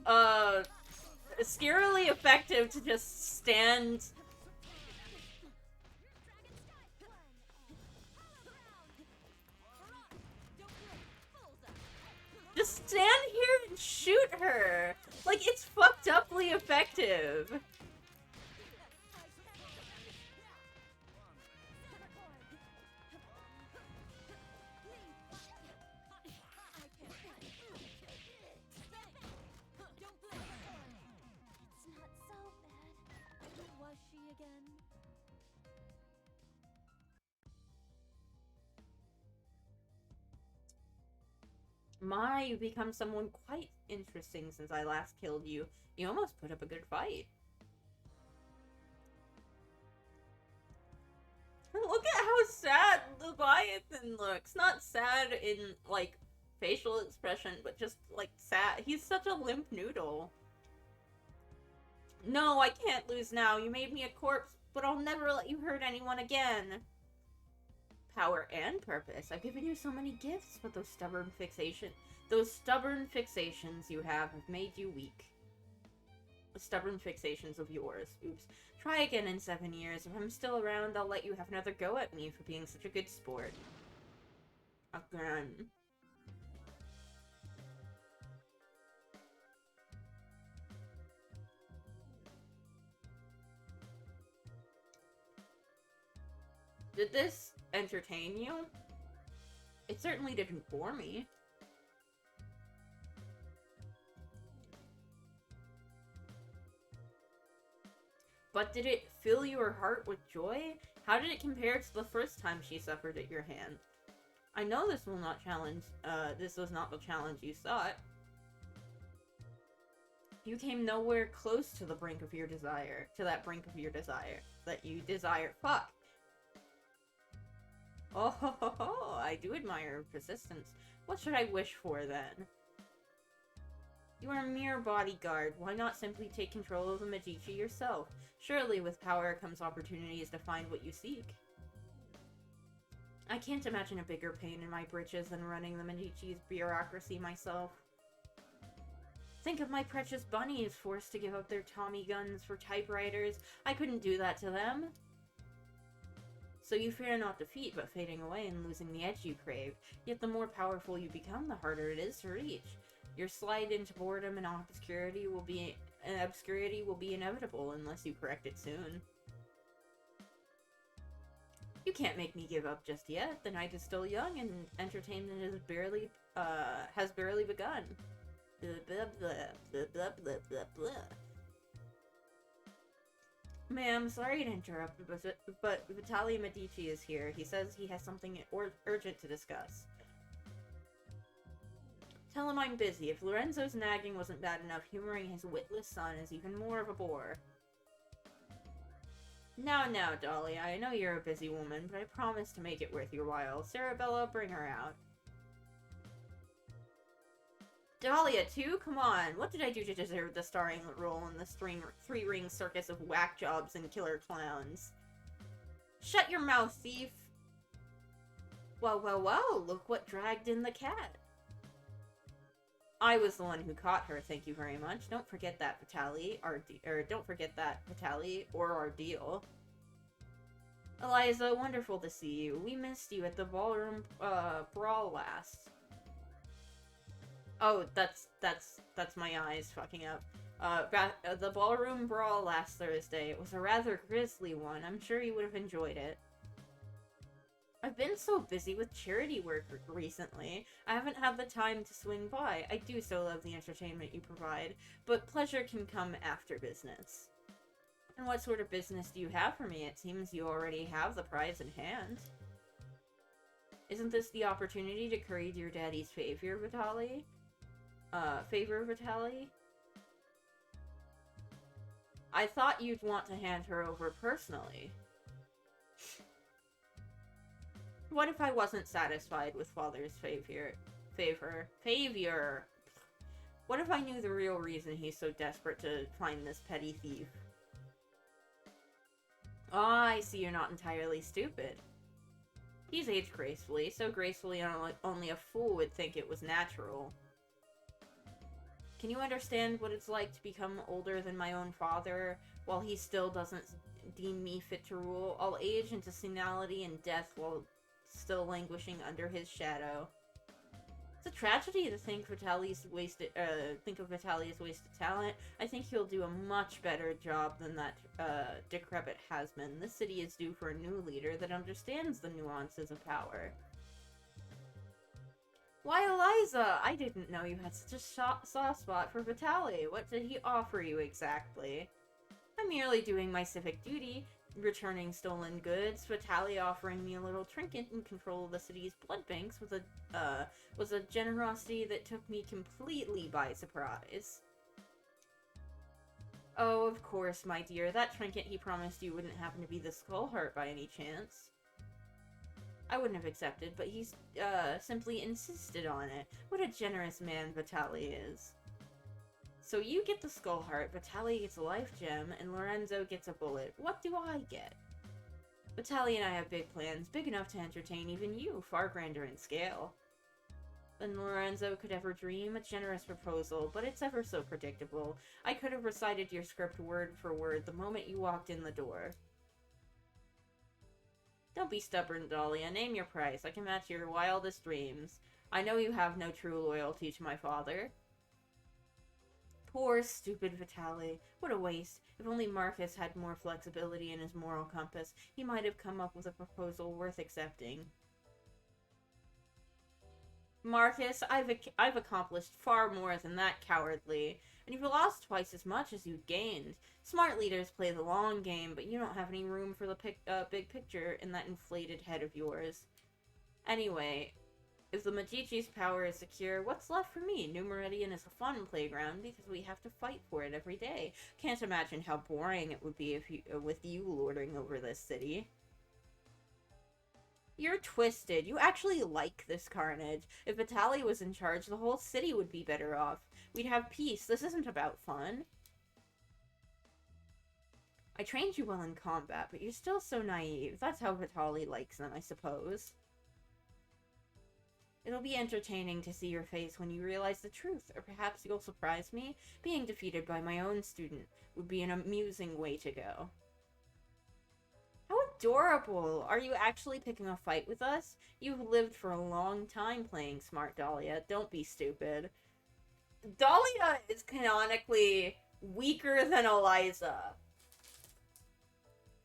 scarily effective to just stand... Just stand here and shoot her! Like, it's fucked uply effective. It's not so bad. Who was she again? You've become someone quite interesting since I last killed you. You almost put up a good fight. Look at how sad Leviathan looks. Not sad in, like, facial expression, but just, like, sad. He's such a limp noodle. No, I can't lose now. You made me a corpse, but I'll never let you hurt anyone again. Power and purpose. I've given you so many gifts, but those stubborn fixations you have made you weak. The stubborn fixations of yours. Oops. Try again in 7 years. If I'm still around, I'll let you have another go at me for being such a good sport. Again. Did this entertain you? It certainly didn't bore me. But did it fill your heart with joy? How did it compare to the first time she suffered at your hand? I know this was not the challenge you sought. You came nowhere close to the brink of your desire. That you desire. Fuck. Oh, I do admire persistence. What should I wish for, then? You are a mere bodyguard. Why not simply take control of the Medici yourself? Surely with power comes opportunities to find what you seek. I can't imagine a bigger pain in my britches than running the Medici's bureaucracy myself. Think of my precious bunnies forced to give up their Tommy guns for typewriters. I couldn't do that to them. So you fear not defeat, but fading away and losing the edge you crave. Yet the more powerful you become, the harder it is to reach. Your slide into boredom and obscurity will be inevitable unless you correct it soon. You can't make me give up just yet. The night is still young, and entertainment has barely begun. Blah, blah, blah, blah, blah, blah, blah, blah. Ma'am, sorry to interrupt, but Vitaly Medici is here. He says he has something urgent to discuss. Tell him I'm busy. If Lorenzo's nagging wasn't bad enough, humoring his witless son is even more of a bore. Now, Dahlia, I know you're a busy woman, but I promise to make it worth your while. Sarabella, bring her out. Dahlia, too? Come on. What did I do to deserve the starring role in this three-ring circus of whack jobs and killer clowns? Shut your mouth, thief! Well, look what dragged in the cat. I was the one who caught her, thank you very much. Don't forget that, Vitaly, or our deal. Eliza, wonderful to see you. We missed you at the ballroom, brawl last. Oh, that's my eyes fucking up. The ballroom brawl last Thursday. It was a rather grisly one. I'm sure you would have enjoyed it. I've been so busy with charity work recently. I haven't had the time to swing by. I do so love the entertainment you provide, but pleasure can come after business. And what sort of business do you have for me? It seems you already have the prize in hand. Isn't this the opportunity to curry your daddy's favor, Vitaly? Vitaly? I thought you'd want to hand her over personally. What if I wasn't satisfied with father's favor? What if I knew the real reason he's so desperate to find this petty thief? Ah, I see you're not entirely stupid. He's aged gracefully, so gracefully only a fool would think it was natural. Can you understand what it's like to become older than my own father, while he still doesn't deem me fit to rule? I'll age into senility and death while still languishing under his shadow. It's a tragedy to think of Vitaly's wasted talent. I think he'll do a much better job than that decrepit has-been. This city is due for a new leader that understands the nuances of power. Why, Eliza? I didn't know you had such a soft spot for Vitaly. What did he offer you exactly? I'm merely doing my civic duty, returning stolen goods. Vitaly offering me a little trinket in control of the city's blood banks was a generosity that took me completely by surprise. Oh, of course, my dear. That trinket he promised you wouldn't happen to be the skull heart by any chance. I wouldn't have accepted, but he simply insisted on it. What a generous man Vitaly is. So you get the skull heart, Vitaly gets a life gem, and Lorenzo gets a bullet. What do I get? Vitaly and I have big plans, big enough to entertain even you, far grander in scale than Lorenzo could ever dream. A generous proposal, but it's ever so predictable. I could have recited your script word for word the moment you walked in the door. Don't be stubborn, Dahlia. Name your price. I can match your wildest dreams. I know you have no true loyalty to my father. Poor, stupid Vitaly. What a waste. If only Marcus had more flexibility in his moral compass, he might have come up with a proposal worth accepting. Marcus, I've accomplished far more than that, cowardly. And you've lost twice as much as you've gained. Smart leaders play the long game, but you don't have any room for the big picture in that inflated head of yours. Anyway, if the Majichi's power is secure, what's left for me? New Meridian is a fun playground because we have to fight for it every day. Can't imagine how boring it would be with you lording over this city. You're twisted. You actually like this carnage. If Vitaly was in charge, the whole city would be better off. We'd have peace. This isn't about fun. I trained you well in combat, but you're still so naive. That's how Vitaly likes them, I suppose. It'll be entertaining to see your face when you realize the truth, or perhaps you'll surprise me. Being defeated by my own student would be an amusing way to go. How adorable! Are you actually picking a fight with us? You've lived for a long time playing smart, Dahlia. Don't be stupid. Dahlia is canonically weaker than Eliza.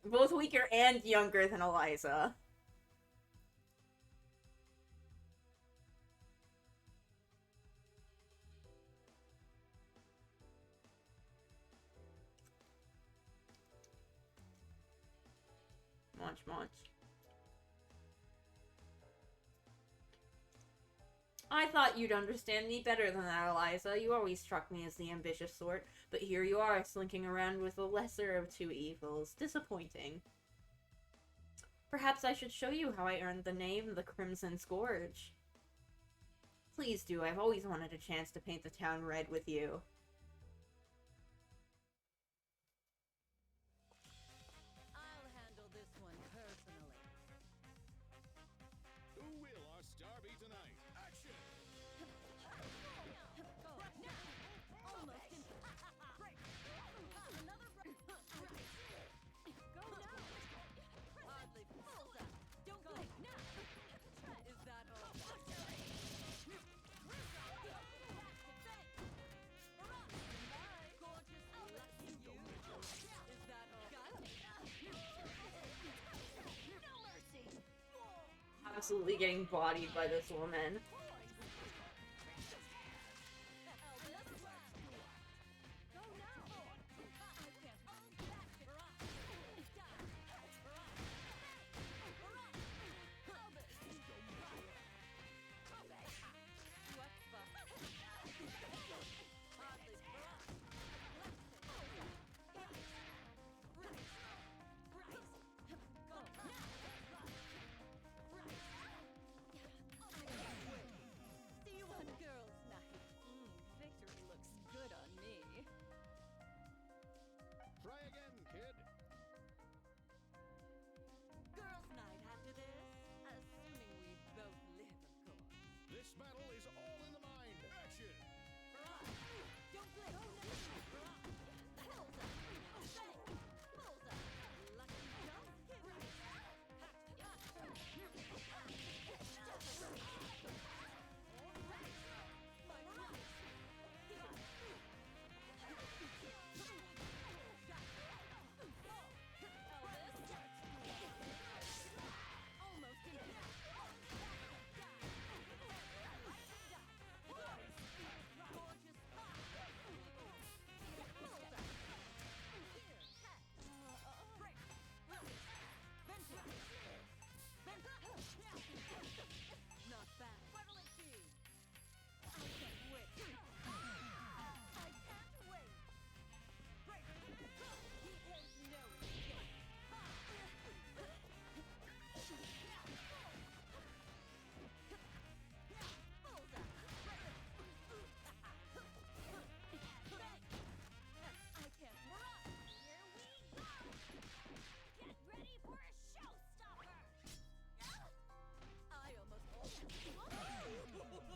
Both weaker and younger than Eliza. Munch. I thought you'd understand me better than that, Eliza. You always struck me as the ambitious sort, but here you are, slinking around with the lesser of two evils. Disappointing. Perhaps I should show you how I earned the name the Crimson Scourge. Please do. I've always wanted a chance to paint the town red with you. I'll handle this one personally. Who will our star be tonight? Action! Go now. Almost in. Break. Another break. Go now. Hardly full down. Don't go now. Is that all? Is that all? Got it. No mercy. Absolutely getting bodied by this woman. Go now. I can't. This battle is all in the mind. Action! Don't blink. Bullseye. Bullseye. Lucky jump. Almost in. Gorgeous. Not bad. What'll it be? I can't wait. I can't wait. He has no escape. I can't run. Here we go. Get ready for a showstopper. I almost.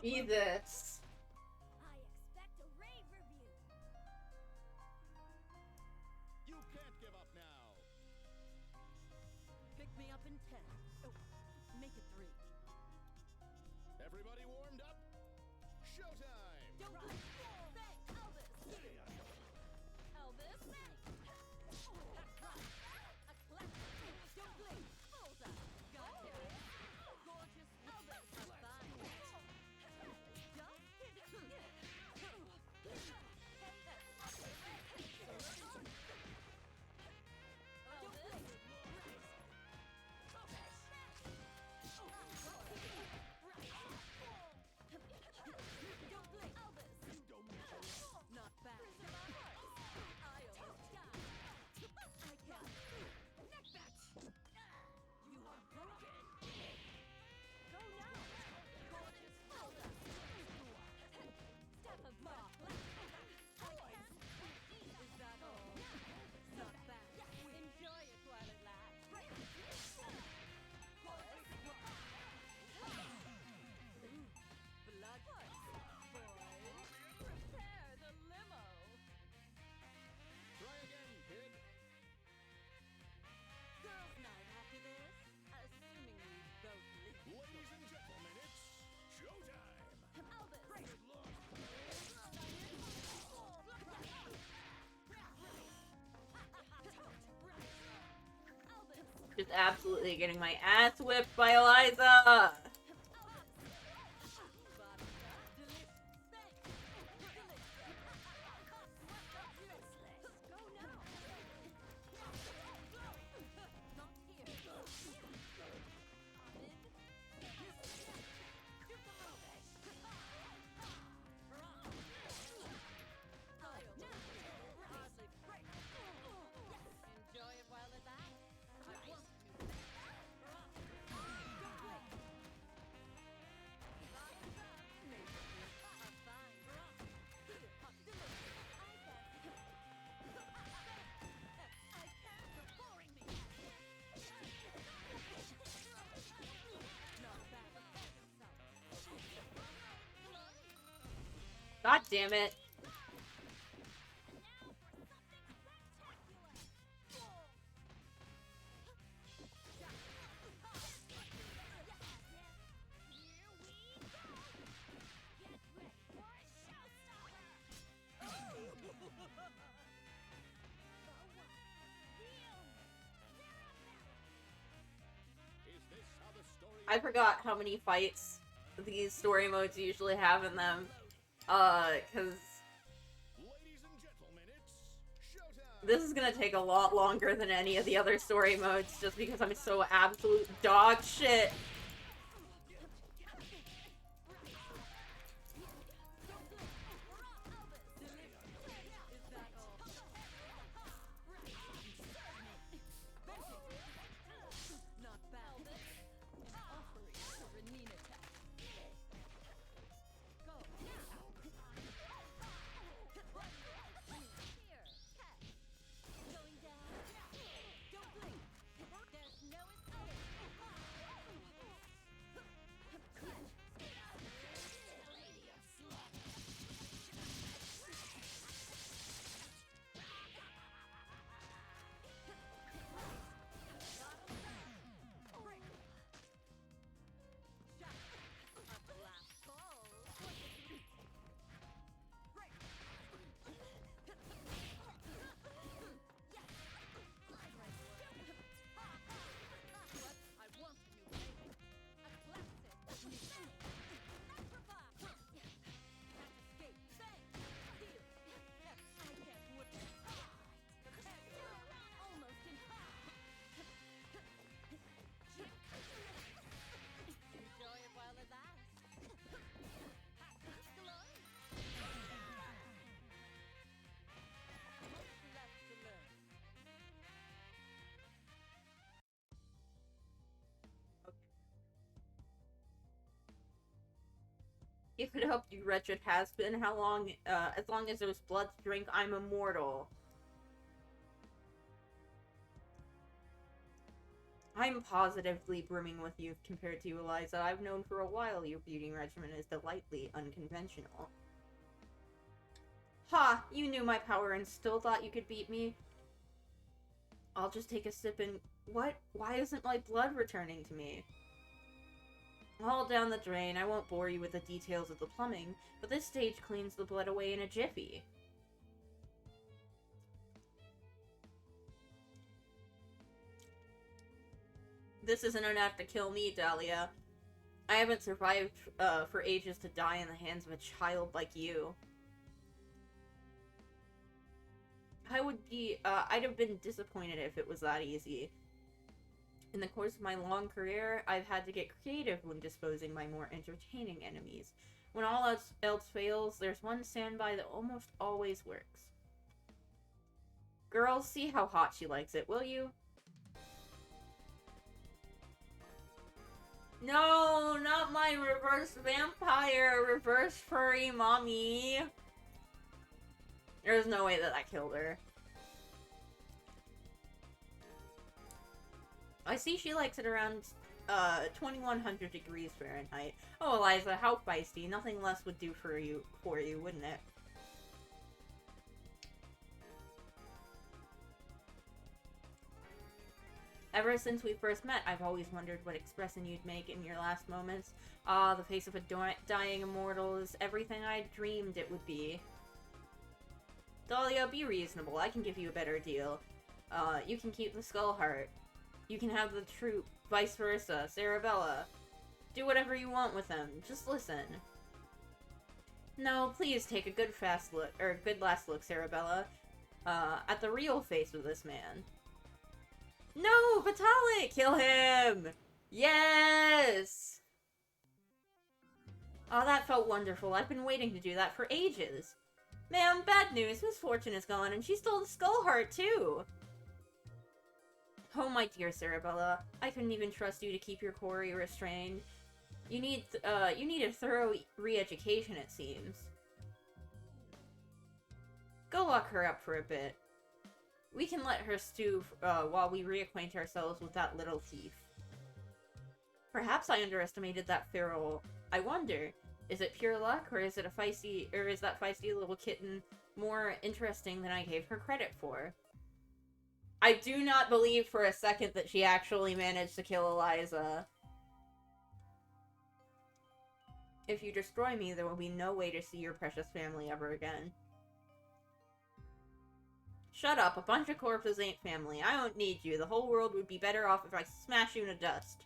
Jesus. I expect a rave review. You can't give up now. Pick me up in 10. Oh, make it 3. Everybody warmed up? Showtime! Don't blink. Bang, Elvis. Elvis. Bang. A clap. Don't blink. Bullseye. Got him. Gorgeous Elvis. Fine. Jump. Don't blink. Elvis. Not bad. I almost died. I can't. Neck back. You are broken. Go now. Gorgeous Elvis. Step of my I can't. Is that all? Not bad. Enjoy it while it lasts. Blood boys, prepare the limo. Try again, kid. Girls' night after this, assuming we both live. Ladies and gentlemen, it's showtime! Elvis. Good luck! Elvis. Just absolutely getting my ass whipped by Eliza. Enjoy it while it lasts. I want God damn it. Is this how the story I forgot how many fights these story modes usually have in them. Cause Ladies and gentlemen, it's showtime! this is gonna take a lot longer than any of the other story modes just because I'm so absolute dog shit. Not bad. Offering a Renine attack. Go now. Here, catch. Going down. Don't blink. There's no escape. If it helped you, wretched has-been, how long, as long as there's blood to drink, I'm immortal. I'm positively brimming with youth compared to you, Eliza. I've known for a while your beauty regimen is delightfully unconventional. Ha! You knew my power and still thought you could beat me? I'll just take a sip and... What? Why isn't my blood returning to me? All down the drain. I won't bore you with the details of the plumbing, but this stage cleans the blood away in a jiffy. This isn't enough to kill me, Dahlia. I haven't survived for ages to die in the hands of a child like you. I'd have been disappointed if it was that easy. In the course of my long career, I've had to get creative when disposing my more entertaining enemies. When all else fails, there's one standby that almost always works. Girls, see how hot she likes it, will you? No, not my reverse vampire, reverse furry mommy. There's no way that I killed her. I see she likes it around 2100 degrees Fahrenheit. Oh, Eliza, how feisty. Nothing less would do for you, wouldn't it? Ever since we first met, I've always wondered what expression you'd make in your last moments. Ah, the face of a dying immortal is everything I dreamed it would be. Dahlia, be reasonable. I can give you a better deal. You can keep the skull heart. You can have the troop. Vice versa. Sarabella. Do whatever you want with them. Just listen. No, please take a good last look, Sarabella. At the real face of this man. No! Vitalik! Kill him! Yes! Oh, that felt wonderful. I've been waiting to do that for ages. Ma'am, bad news. Miss Fortune is gone, and she stole the skull heart, too! Oh, my dear Sarabella. I couldn't even trust you to keep your quarry restrained. You need a thorough re-education, it seems. Go lock her up for a bit. We can let her stew while we reacquaint ourselves with that little thief. Perhaps I underestimated that feral. I wonder, is it pure luck, or is that feisty little kitten more interesting than I gave her credit for? I do not believe for a second that she actually managed to kill Eliza. If you destroy me, there will be no way to see your precious family ever again. Shut up, a bunch of corpses ain't family. I don't need you. The whole world would be better off if I smash you into dust.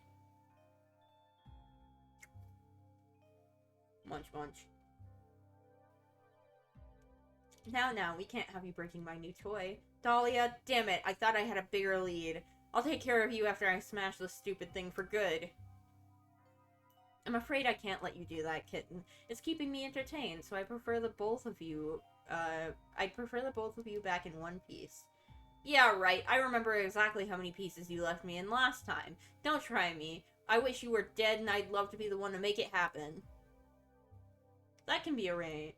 Munch, munch. Now, we can't have you breaking my new toy. Dahlia, damn it, I thought I had a bigger lead. I'll take care of you after I smash this stupid thing for good. I'm afraid I can't let you do that, kitten. It's keeping me entertained, so I prefer the both of you back in one piece. Yeah, right. I remember exactly how many pieces you left me in last time. Don't try me. I wish you were dead and I'd love to be the one to make it happen. That can be arranged.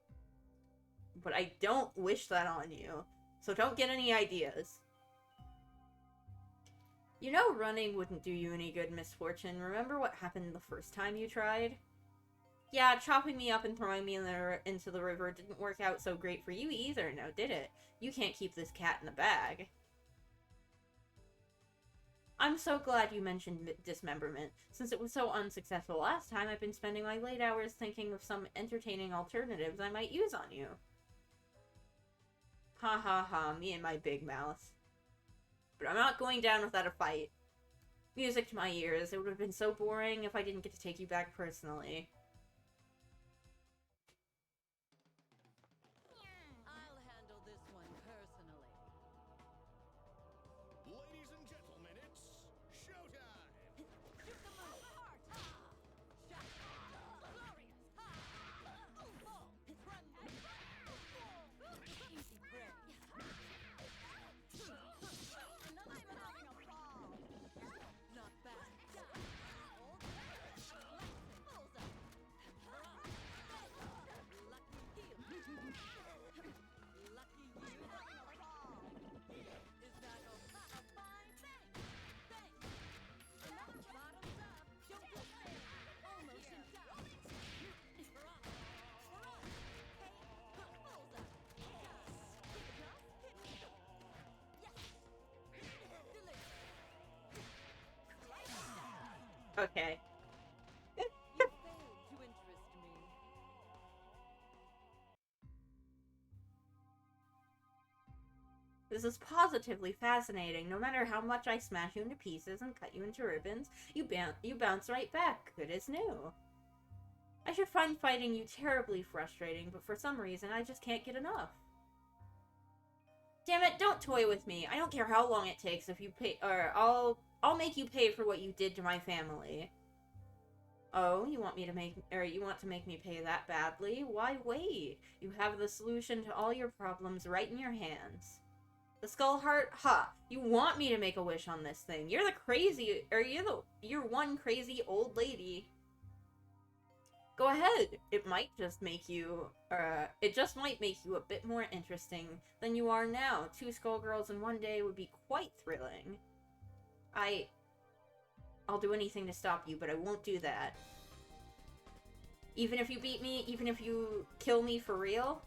But I don't wish that on you. So don't get any ideas. You know running wouldn't do you any good, Miss Fortune. Remember what happened the first time you tried? Yeah, chopping me up and throwing me into the river didn't work out so great for you either, now did it? You can't keep this cat in the bag. I'm so glad you mentioned dismemberment. Since it was so unsuccessful last time, I've been spending my late hours thinking of some entertaining alternatives I might use on you. Ha ha ha, me and my big mouth. But I'm not going down without a fight. Music to my ears. It would have been so boring if I didn't get to take you back personally. I'll handle this one personally. Ladies and gentlemen, it's showtime! Shoot the moon. Heart. Shot. Glorious. Easy prey. Another I'm having a ball. Not bad. Bullseye. Okay. You failed to interest me. This is positively fascinating. No matter how much I smash you into pieces and cut you into ribbons, you bounce right back, good as new. I should find fighting you terribly frustrating, but for some reason I just can't get enough. Damn it, don't toy with me. I don't care how long it takes if you pay, or I'll make you pay for what you did to my family. Oh, you want to make me pay that badly? Why wait? You have the solution to all your problems right in your hands. The skull heart? Ha! You want me to make a wish on this thing. You're you're one crazy old lady. Go ahead. It just might make you a bit more interesting than you are now. 2 Skullgirls in one day would be quite thrilling. I'll do anything to stop you, but I won't do that. Even if you beat me, even if you kill me for real,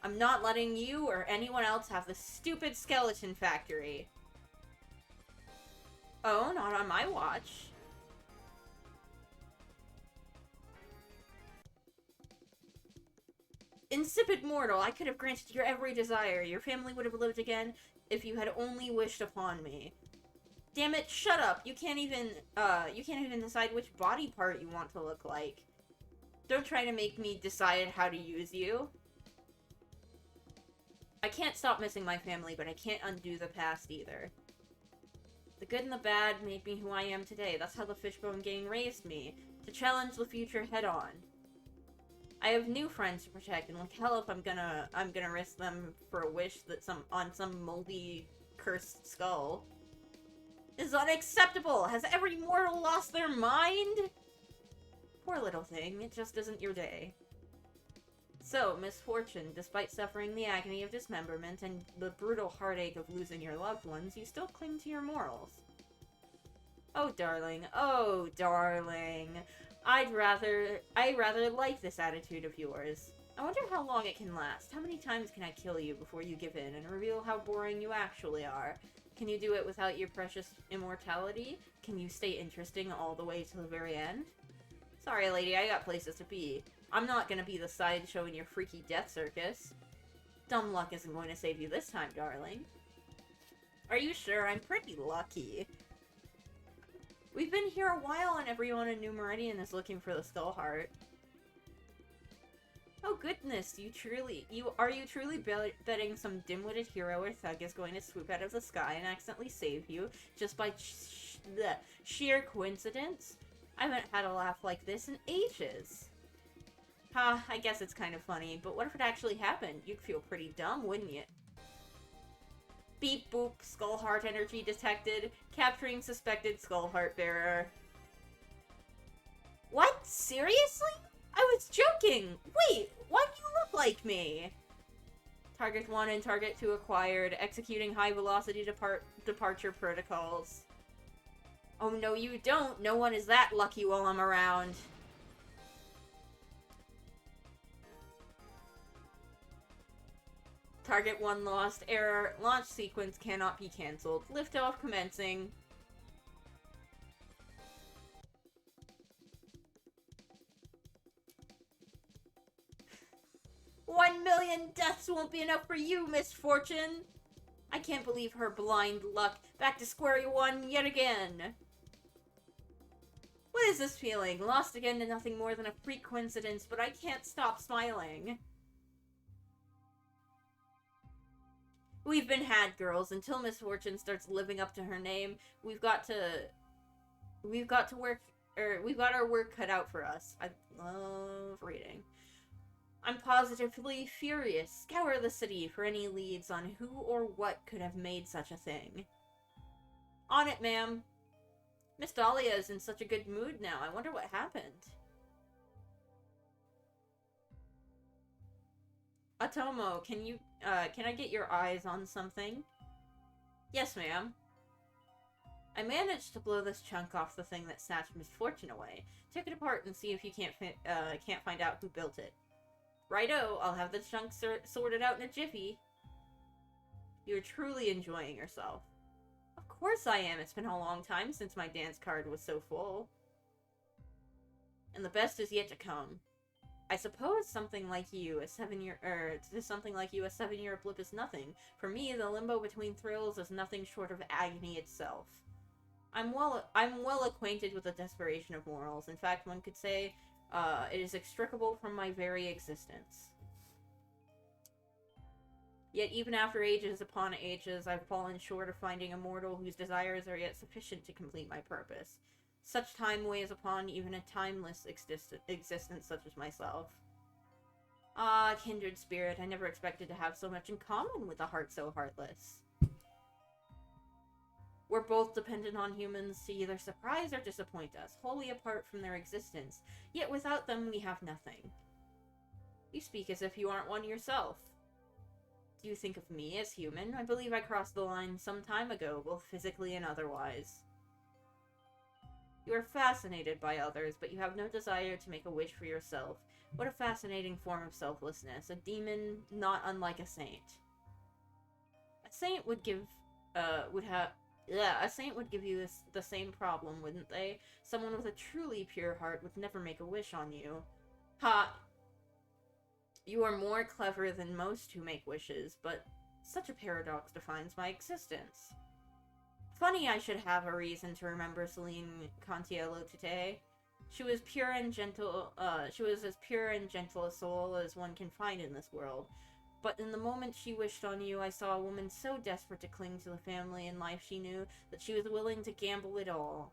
I'm not letting you or anyone else have the stupid skeleton factory. Oh, not on my watch. Insipid mortal, I could have granted your every desire. Your family would have lived again if you had only wished upon me. Damn it, shut up. You can't even decide which body part you want to look like. Don't try to make me decide how to use you. I can't stop missing my family, but I can't undo the past either. The good and the bad made me who I am today. That's how the Fishbone Gang raised me. To challenge the future head on. I have new friends to protect, and like hell if I'm gonna risk them for a wish that on some moldy, cursed skull. This is unacceptable! Has every mortal lost their mind? Poor little thing, it just isn't your day. So, misfortune, despite suffering the agony of dismemberment and the brutal heartache of losing your loved ones, you still cling to your morals. Oh, darling. Oh, darling. I rather like this attitude of yours. I wonder how long it can last. How many times can I kill you before you give in and reveal how boring you actually are? Can you do it without your precious immortality? Can you stay interesting all the way to the very end? Sorry, lady, I got places to be. I'm not gonna be the sideshow in your freaky death circus. Dumb luck isn't going to save you this time, darling. Are you sure? I'm pretty lucky. We've been here a while and everyone in New Meridian is looking for the Skull Heart. Oh goodness, are you truly betting some dim-witted hero or thug is going to swoop out of the sky and accidentally save you just by the sheer coincidence? I haven't had a laugh like this in ages. Ha, I guess it's kind of funny, but what if it actually happened? You'd feel pretty dumb, wouldn't you? Beep boop, Skull Heart energy detected. Capturing suspected Skull Heart bearer. What? Seriously? I was joking! Wait, why do you look like me? Target 1 and Target 2 acquired. Executing high velocity departure protocols. Oh no you don't! No one is that lucky while I'm around. Target 1 lost. Error. Launch sequence cannot be cancelled. Liftoff commencing. "1 million deaths won't be enough for you, Misfortune!" I can't believe her blind luck. Back to square one yet again. What is this feeling? Lost again to nothing more than a freak coincidence, but I can't stop smiling. We've been had, girls. Until Misfortune starts living up to her name, we've got our work cut out for us. I love reading. I'm positively furious. Scour the city for any leads on who or what could have made such a thing. On it, ma'am. Miss Dahlia is in such a good mood now. I wonder what happened. Atomo, can I get your eyes on something? Yes, ma'am. I managed to blow this chunk off the thing that snatched Misfortune away. Take it apart and see if you can't find out who built it. Righto, I'll have the chunk sorted out in a jiffy. You're truly enjoying yourself. Of course I am. It's been a long time since my dance card was so full. And the best is yet to come. I suppose something like you, a 7-year blip is nothing. For me, the limbo between thrills is nothing short of agony itself. I'm well acquainted with the desperation of mortals. In fact, one could say, it is extricable from my very existence. Yet even after ages upon ages, I've fallen short of finding a mortal whose desires are yet sufficient to complete my purpose. Such time weighs upon even a timeless existence such as myself. Ah, kindred spirit, I never expected to have so much in common with a heart so heartless. We're both dependent on humans to either surprise or disappoint us, wholly apart from their existence, yet without them we have nothing. You speak as if you aren't one yourself. Do you think of me as human? I believe I crossed the line some time ago, both physically and otherwise. You are fascinated by others, but you have no desire to make a wish for yourself. What a fascinating form of selflessness. A demon not unlike a saint. A saint would give you the same problem, wouldn't they? Someone with a truly pure heart would never make a wish on you. Ha! You are more clever than most who make wishes, but such a paradox defines my existence. Funny I should have a reason to remember Celine Contiello today. She was pure and gentle, she was as pure and gentle a soul as one can find in this world. But in the moment she wished on you, I saw a woman so desperate to cling to the family and life she knew that she was willing to gamble it all.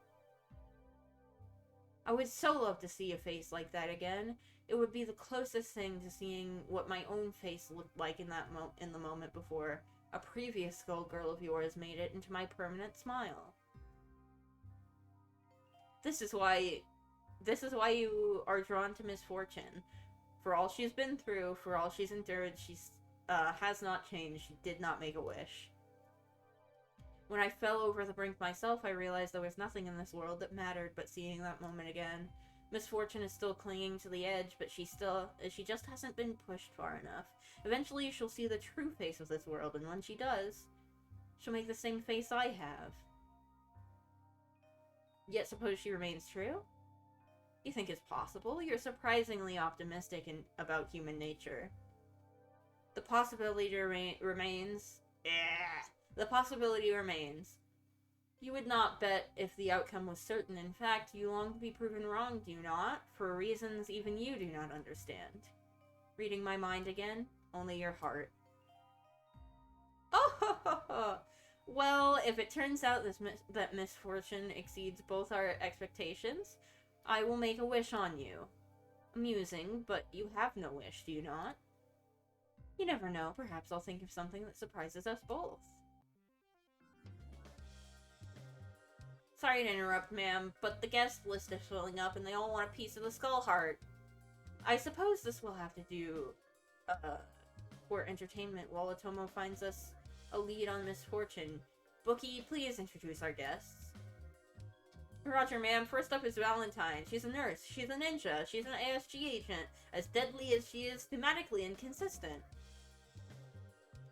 I would so love to see a face like that again. It would be the closest thing to seeing what my own face looked like in the moment before a previous Skullgirl of yours made it into my permanent smile. This is why you are drawn to misfortune. For all she's been through, for all she's endured, she has not changed. She did not make a wish. When I fell over the brink myself, I realized there was nothing in this world that mattered but seeing that moment again. Misfortune is still clinging to the edge, but she just hasn't been pushed far enough. Eventually she'll see the true face of this world, and when she does, she'll make the same face I have. Yet suppose she remains true? You think it's possible? You're surprisingly optimistic about human nature. The possibility remains. The possibility remains. You would not bet if the outcome was certain. In fact, you long to be proven wrong, do you not? For reasons even you do not understand. Reading my mind again? Only your heart. Oh, ho, ho, ho. Well, if it turns out that misfortune exceeds both our expectations, I will make a wish on you. Amusing, but you have no wish, do you not? You never know. Perhaps I'll think of something that surprises us both. Sorry to interrupt, ma'am, but the guest list is filling up and they all want a piece of the skull heart. I suppose this will have to do, for entertainment while Otomo finds us a lead on misfortune. Bookie, please introduce our guests. Roger, ma'am. First up is Valentine. She's a nurse. She's a ninja. She's an ASG agent. As deadly as she is thematically inconsistent.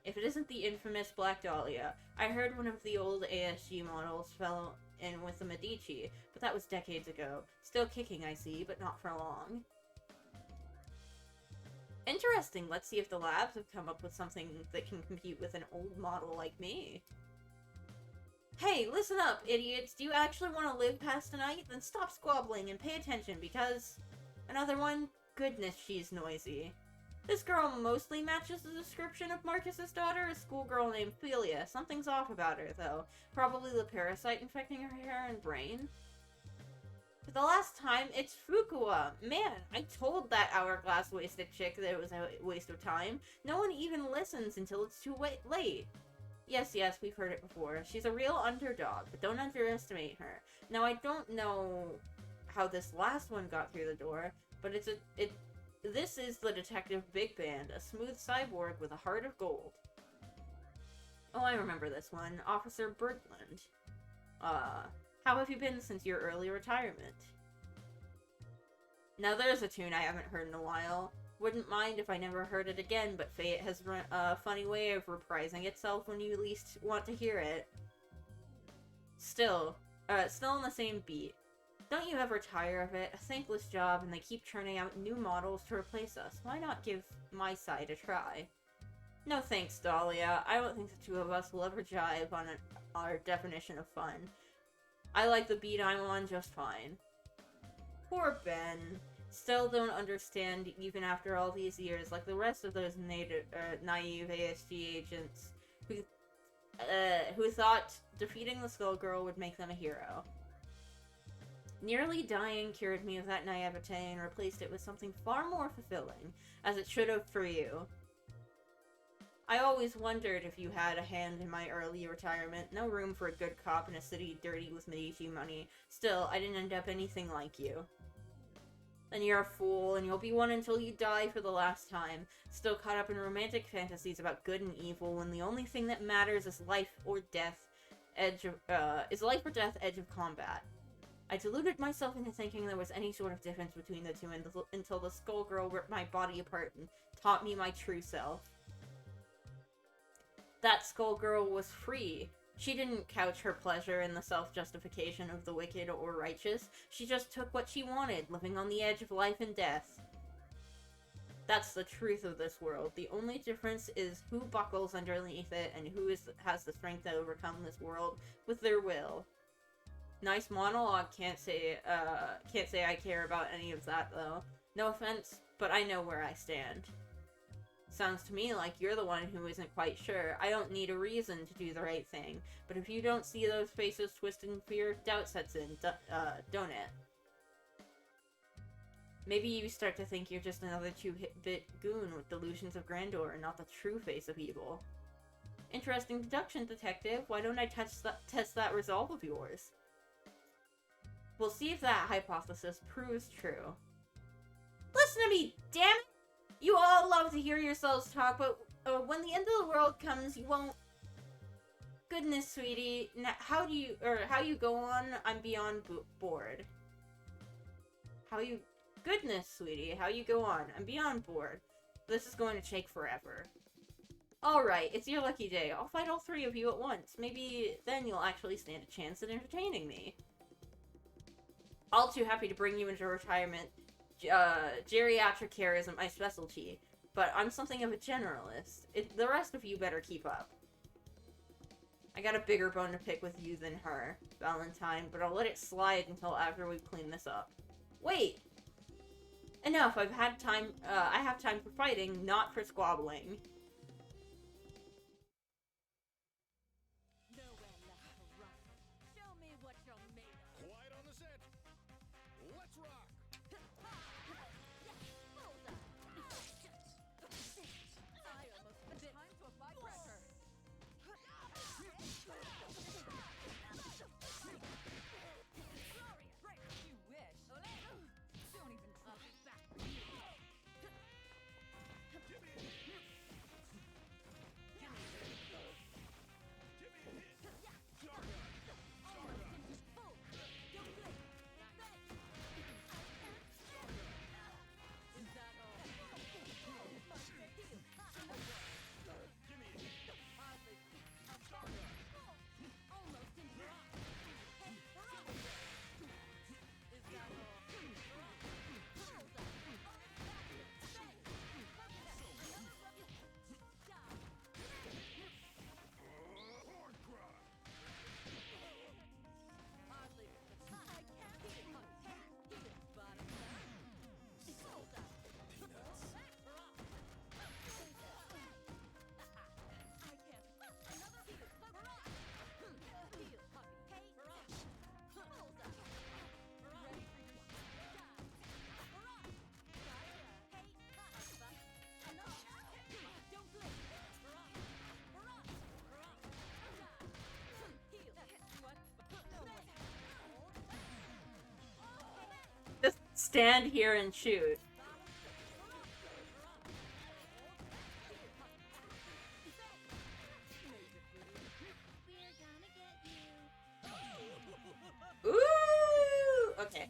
If it isn't the infamous Black Dahlia. I heard one of the old ASG models fell in with the Medici, but that was decades ago. Still kicking, I see, but not for long. Interesting. Let's see if the labs have come up with something that can compete with an old model like me. Hey, listen up, idiots. Do you actually want to live past tonight? Then stop squabbling and pay attention, because... Another one? Goodness, she's noisy. This girl mostly matches the description of Marcus's daughter, a schoolgirl named Dahlia. Something's off about her, though. Probably the parasite infecting her hair and brain. For the last time, it's Fukuwa. Man, I told that hourglass-wasted chick that it was a waste of time. No one even listens until it's too late. Yes, we've heard it before. She's a real underdog, but don't underestimate her. Now, I don't know how this last one got through the door, but this is the Detective Big Band, a smooth cyborg with a heart of gold. Oh, I remember this one. Officer Bertland. How have you been since your early retirement? Now there's a tune I haven't heard in a while. Wouldn't mind if I never heard it again, but fate has a funny way of reprising itself when you least want to hear it. Still on the same beat. Don't you ever tire of it? A thankless job, and they keep churning out new models to replace us. Why not give my side a try? No thanks, Dahlia. I don't think the two of us will ever jive on our definition of fun. I like the beat I'm on just fine. Poor Ben. Still don't understand even after all these years, like the rest of those naive ASG agents who thought defeating the Skullgirl would make them a hero. Nearly dying cured me of that naivete and replaced it with something far more fulfilling, as it should have for you. I always wondered if you had a hand in my early retirement. No room for a good cop in a city dirty with Meiji money. Still, I didn't end up anything like you. Then you're a fool, and you'll be one until you die for the last time, still caught up in romantic fantasies about good and evil, when the only thing that matters is life or death edge of combat. I deluded myself into thinking there was any sort of difference between the two until the Skullgirl ripped my body apart and taught me my true self. That Skullgirl was free. She didn't couch her pleasure in the self-justification of the wicked or righteous. She just took what she wanted, living on the edge of life and death. That's the truth of this world. The only difference is who buckles underneath it and who has the strength to overcome this world with their will. Nice monologue. Can't say I care about any of that, though. No offense, but I know where I stand. Sounds to me like you're the one who isn't quite sure. I don't need a reason to do the right thing, but if you don't see those faces twist in fear, doubt sets in, don't it? Maybe you start to think you're just another 2-bit goon with delusions of grandeur and not the true face of evil. Interesting deduction, Detective. Why don't I test that resolve of yours? We'll see if that hypothesis proves true. Listen to me, damn it! You all love to hear yourselves talk, but when the end of the world comes, you won't. Goodness, sweetie, how you go on? I'm beyond bored. Goodness, sweetie, how you go on? I'm beyond bored. This is going to take forever. Alright, it's your lucky day. I'll fight all three of you at once. Maybe then you'll actually stand a chance at entertaining me. All too happy to bring you into retirement. Geriatric care isn't my specialty, but I'm something of a generalist. The rest of you better keep up. I got a bigger bone to pick with you than her, Valentine, but I'll let it slide until after we've cleaned this up. Wait! Enough, I have time for fighting, not for squabbling. Nowhere left to run. Show me what you're made of. Quiet on the set. Let's rock. I almost time to apply pressure. You wish. Don't even try. Just stand here and shoot. We're gonna get you. Ooh! Okay.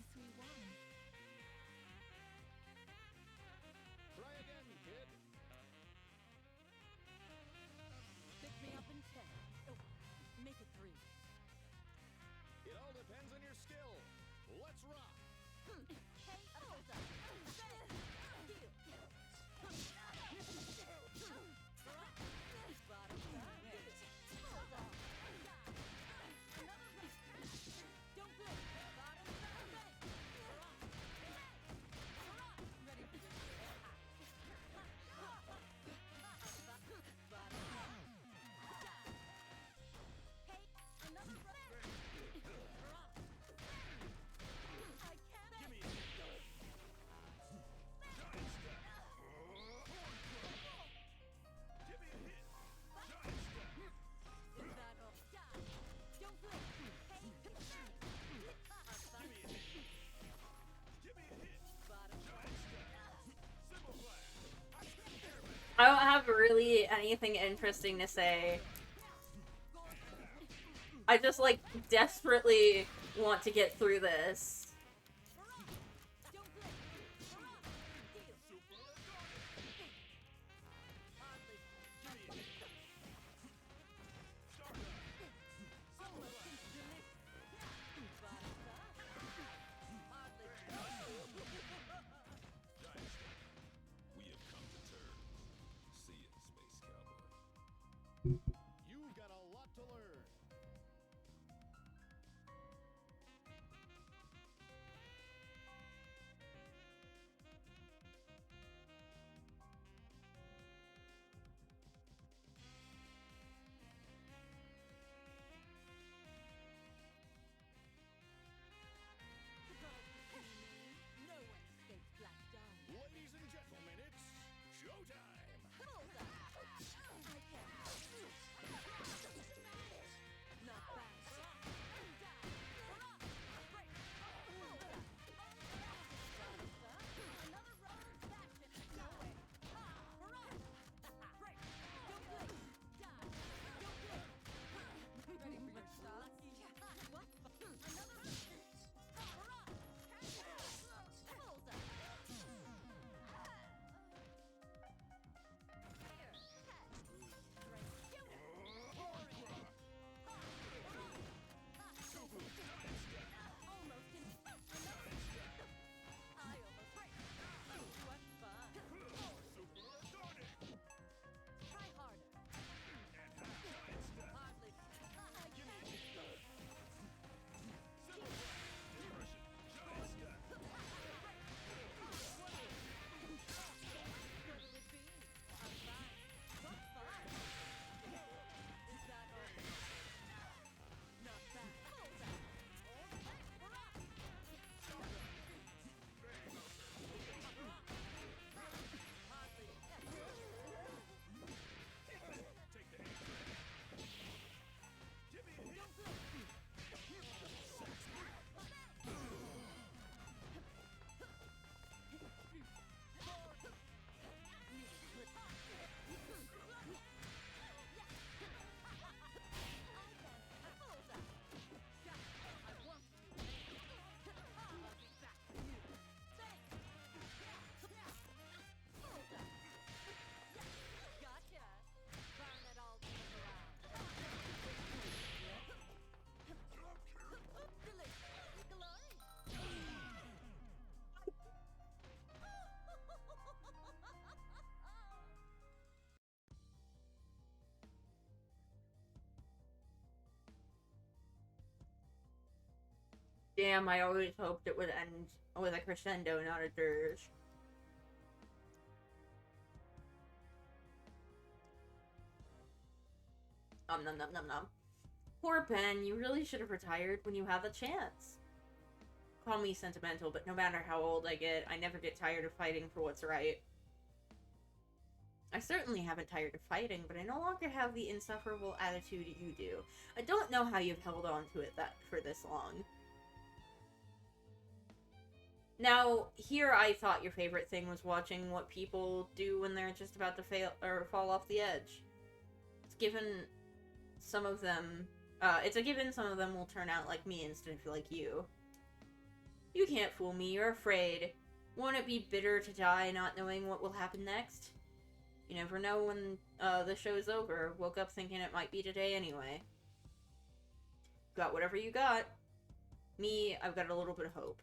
Try again, kid. Pick me up in 10. Oh, make it 3. Let's rock. Hey, hold up. Bottom side. Hold up. Another round. Don't blink. Bottom side. Ready for this? Bottom side. Hey, another round. I can't. Give me a hit. Giant step. Give me a hit. Giant step. Is that all? Die. Don't blink. Hey, Give me a hit. Give me a hit. bottom Giant step. Symbol flash. I don't have really anything interesting to say. I just, like, desperately want to get through this. Don't blink. Deal. Hardly. Give me a hit. Stardust. Symbol flash. Bottom side. Hardly. Giant step. We have come to terms. See ya, Space Cowboy. You've got a lot to learn. No one escapes Black Dawn. Ladies and gentlemen, it's showtime. Hold up. I can't. Not bad. Break. Hold up. Bottom side. Another roller fashion. No way. Break. Don't blink. Die. Don't blink. Ready for your stop? What? Another. Hold up. Damn, I always hoped it would end with a crescendo, not a dirge. Nom nom nom nom. Poor Ben, you really should have retired when you had the chance. Call me sentimental, but no matter how old I get, I never get tired of fighting for what's right. I certainly haven't tired of fighting, but I no longer have the insufferable attitude you do. I don't know how you've held on to it for this long. Now, here I thought your favorite thing was watching what people do when they're just about to fail or fall off the edge. It's a given some of them will turn out like me instead of like you. You can't fool me, you're afraid. Won't it be bitter to die not knowing what will happen next? You never know when the show's over. Woke up thinking it might be today anyway. Got whatever you got. Me, I've got a little bit of hope.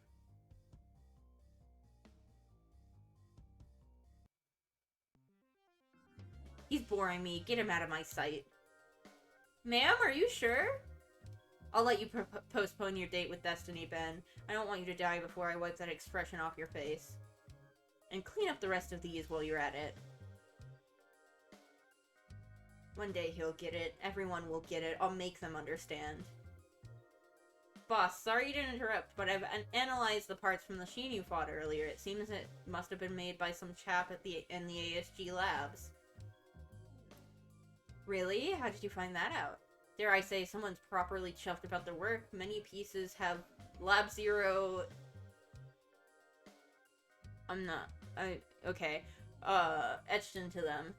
He's boring me. Get him out of my sight. Ma'am, are you sure? I'll let you postpone your date with Destiny, Ben. I don't want you to die before I wipe that expression off your face. And clean up the rest of these while you're at it. One day he'll get it. Everyone will get it. I'll make them understand. Boss, sorry to interrupt, but I've analyzed the parts from the machine you fought earlier. It seems it must have been made by some chap in the ASG labs. Really? How did you find that out? Dare I say, someone's properly chuffed about their work. Many pieces have Lab Zero... okay. Etched into them.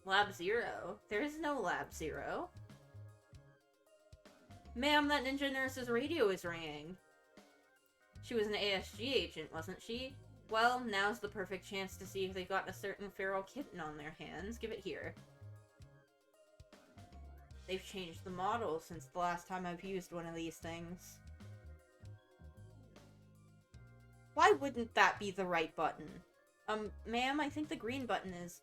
Lab Zero? There is no Lab Zero. Ma'am, that ninja nurse's radio is ringing. She was an ASG agent, wasn't she? Well, now's the perfect chance to see if they've got a certain feral kitten on their hands. Give it here. They've changed the model since the last time I've used one of these things. Why wouldn't that be the right button? Ma'am, I think the green button is...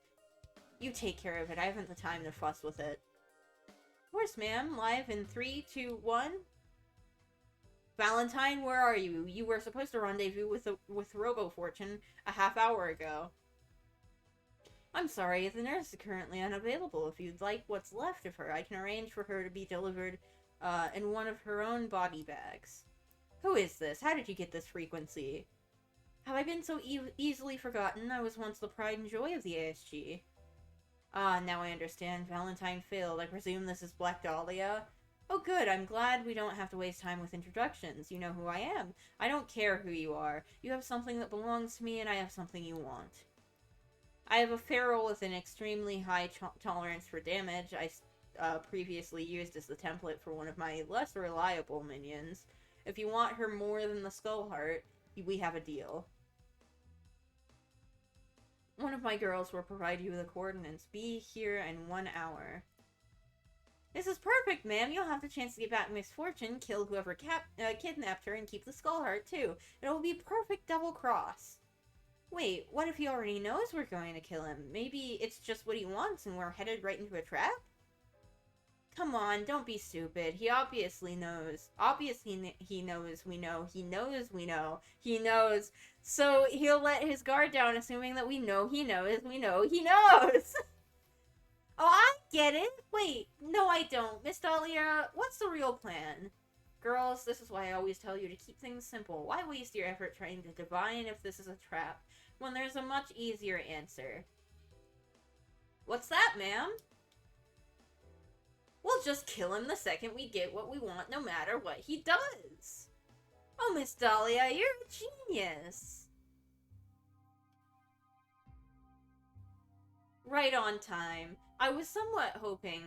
You take care of it. I haven't the time to fuss with it. Of course, ma'am. Live in 3, 2, 1. Valentine, where are you? You were supposed to rendezvous with Robo Fortune a half hour ago. I'm sorry, the nurse is currently unavailable. If you'd like what's left of her, I can arrange for her to be delivered in one of her own body bags. Who is this? How did you get this frequency? Have I been so easily forgotten? I was once the pride and joy of the ASG. Ah, now I understand. Valentine failed. I presume this is Black Dahlia? Oh good, I'm glad we don't have to waste time with introductions. You know who I am. I don't care who you are. You have something that belongs to me, and I have something you want. I have a feral with an extremely high tolerance for damage I previously used as the template for one of my less reliable minions. If you want her more than the skull heart, we have a deal. One of my girls will provide you with the coordinates. Be here in 1 hour. This is perfect, ma'am. You'll have the chance to get back Miss Fortune, kill whoever kidnapped her, and keep the skull heart, too. It'll be perfect double cross. Wait, what if he already knows we're going to kill him? Maybe it's just what he wants and we're headed right into a trap? Come on, don't be stupid. He obviously knows. Obviously he knows we know. He knows we know. He knows. So he'll let his guard down assuming that we know he knows we know he knows. Oh, I get it. Wait, no I don't. Miss Dahlia, what's the real plan? Girls, this is why I always tell you to keep things simple. Why waste your effort trying to divine if this is a trap, when there's a much easier answer? What's that, ma'am? We'll just kill him the second we get what we want, no matter what he does. Oh, Miss Dahlia, you're a genius. Right on time. I was somewhat hoping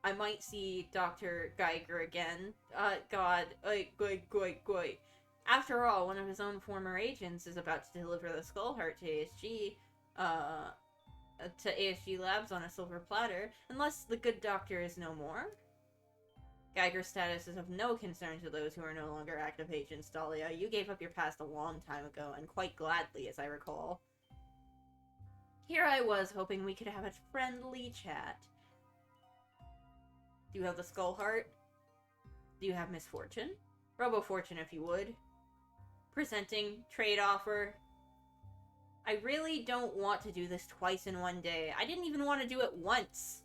I might see Dr. Geiger again. God, good. After all, one of his own former agents is about to deliver the skull heart to ASG Labs on a silver platter, unless the good doctor is no more. Geiger's status is of no concern to those who are no longer active agents, Dahlia. You gave up your past a long time ago, and quite gladly, as I recall. Here I was, hoping we could have a friendly chat. Do you have the skull heart? Do you have Miss Fortune? Robo Fortune, if you would. Presenting, trade offer. I really don't want to do this twice in one day. I didn't even want to do it once.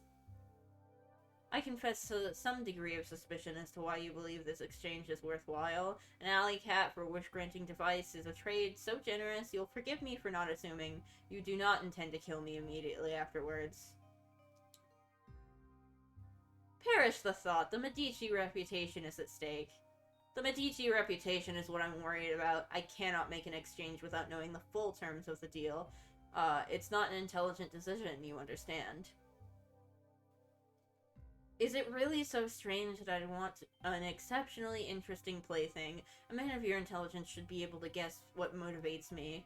I confess to some degree of suspicion as to why you believe this exchange is worthwhile. An alley cat for wish-granting device is a trade so generous you'll forgive me for not assuming you do not intend to kill me immediately afterwards. Perish the thought, the Medici reputation is at stake. The Medici reputation is what I'm worried about. I cannot make an exchange without knowing the full terms of the deal. It's not an intelligent decision, you understand. Is it really so strange that I want an exceptionally interesting plaything? A man of your intelligence should be able to guess what motivates me.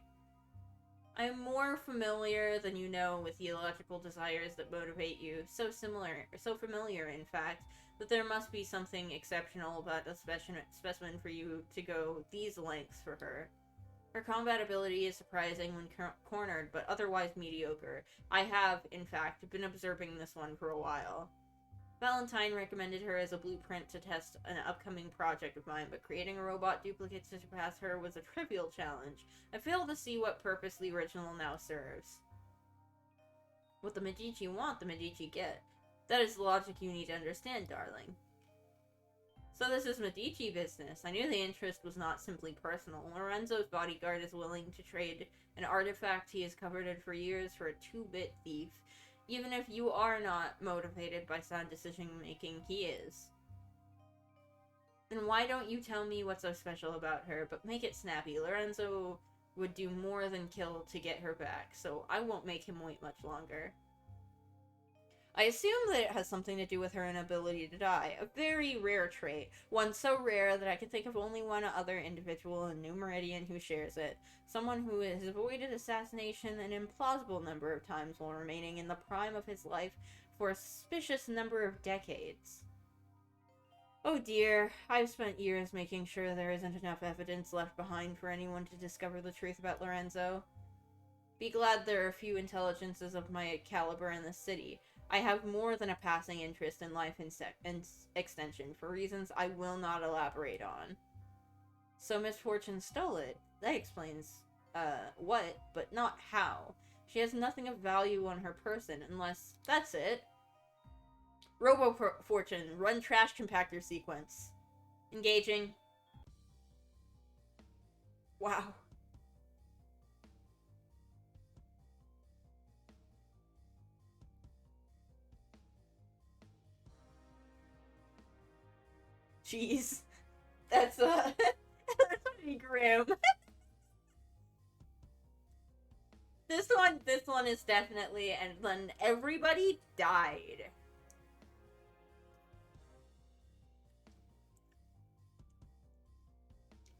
I am more familiar than you know with the illogical desires that motivate you. So familiar, in fact, that there must be something exceptional about a specimen for you to go these lengths for her. Her combat ability is surprising when cornered, but otherwise mediocre. I have, in fact, been observing this one for a while. Valentine recommended her as a blueprint to test an upcoming project of mine, but creating a robot duplicate to surpass her was a trivial challenge. I fail to see what purpose the original now serves. What the Medici want, the Medici get. That is the logic you need to understand, darling. So this is Medici business. I knew the interest was not simply personal. Lorenzo's bodyguard is willing to trade an artifact he has coveted for years for a 2-bit thief. Even if you are not motivated by sound decision-making, he is. Then why don't you tell me what's so special about her, but make it snappy. Lorenzo would do more than kill to get her back, so I won't make him wait much longer. I assume that it has something to do with her inability to die, a very rare trait, one so rare that I can think of only one other individual in New Meridian who shares it, someone who has avoided assassination an implausible number of times while remaining in the prime of his life for a suspicious number of decades. Oh dear, I've spent years making sure there isn't enough evidence left behind for anyone to discover the truth about Lorenzo. Be glad there are few intelligences of my caliber in this city. I have more than a passing interest in life extension, for reasons I will not elaborate on. So Misfortune stole it. That explains, what, but not how. She has nothing of value on her person, unless that's it. Robo-Fortune, run trash compactor sequence. Engaging. Wow. Jeez. That's, that's pretty grim. This one is definitely, and then everybody died.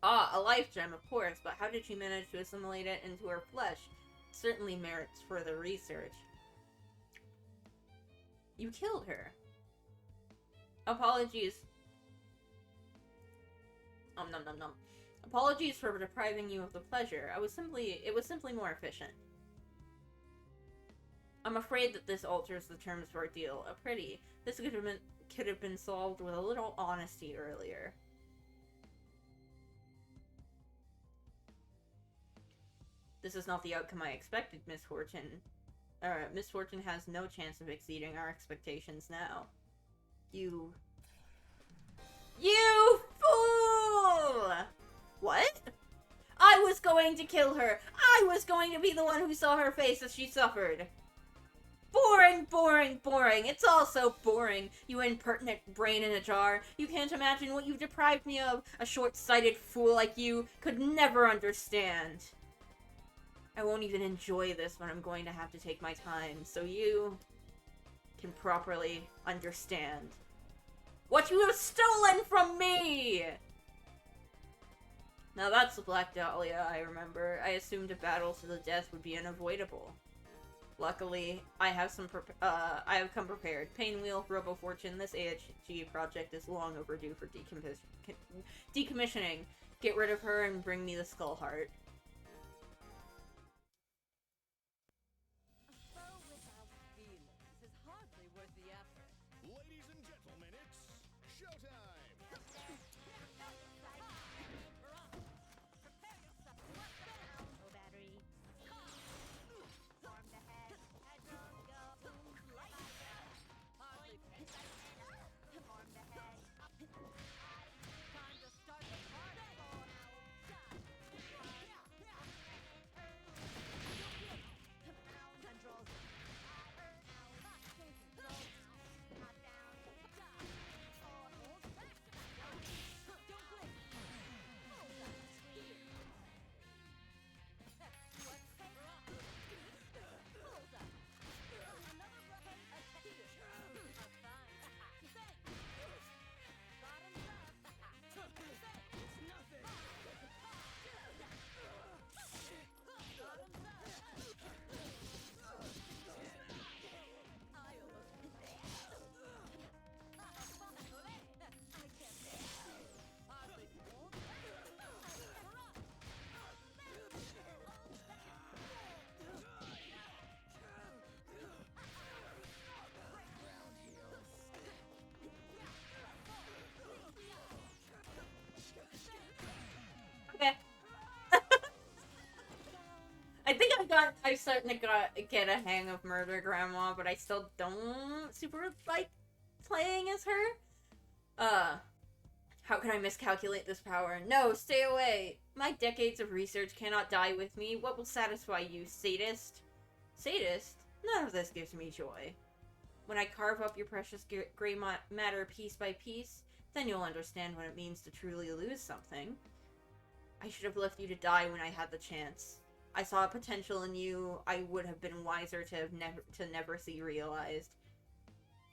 Ah, a life gem, of course, but how did she manage to assimilate it into her flesh? It certainly merits further research. You killed her. Apologies. Nom nom nom. Apologies for depriving you of the pleasure. It was simply more efficient. I'm afraid that this alters the terms of our deal. A pity. This could have been solved with a little honesty earlier. This is not the outcome I expected, Misfortune. Misfortune has no chance of exceeding our expectations now. You fool! What? I was going to kill her! I was going to be the one who saw her face as she suffered! Boring, boring, boring! It's all so boring, you impertinent brain in a jar. You can't imagine what you've deprived me of. A short-sighted fool like you could never understand. I won't even enjoy this when I'm going to have to take my time, so you can properly understand what you have stolen from me! Now that's the Black Dahlia I remember. I assumed a battle to the death would be unavoidable. Luckily, I have come prepared. Painwheel, Robo-Fortune, this AHG project is long overdue for decommissioning. Get rid of her and bring me the Skull Heart. A foe without feelings is hardly worth the effort. Ladies and gentlemen, it's showtime! Oh, battery. Form the head. Head don't go. Hardly Form the head. time to start the party. Okay. I think I'm starting to get a hang of Murder Grandma, but I still don't super like playing as her. How can I miscalculate this power? No, stay away! My decades of research cannot die with me. What will satisfy you, sadist? Sadist? None of this gives me joy. When I carve up your precious gray matter piece by piece, then you'll understand what it means to truly lose something. I should have left you to die when I had the chance. I saw a potential in you I would have been wiser to never see realized.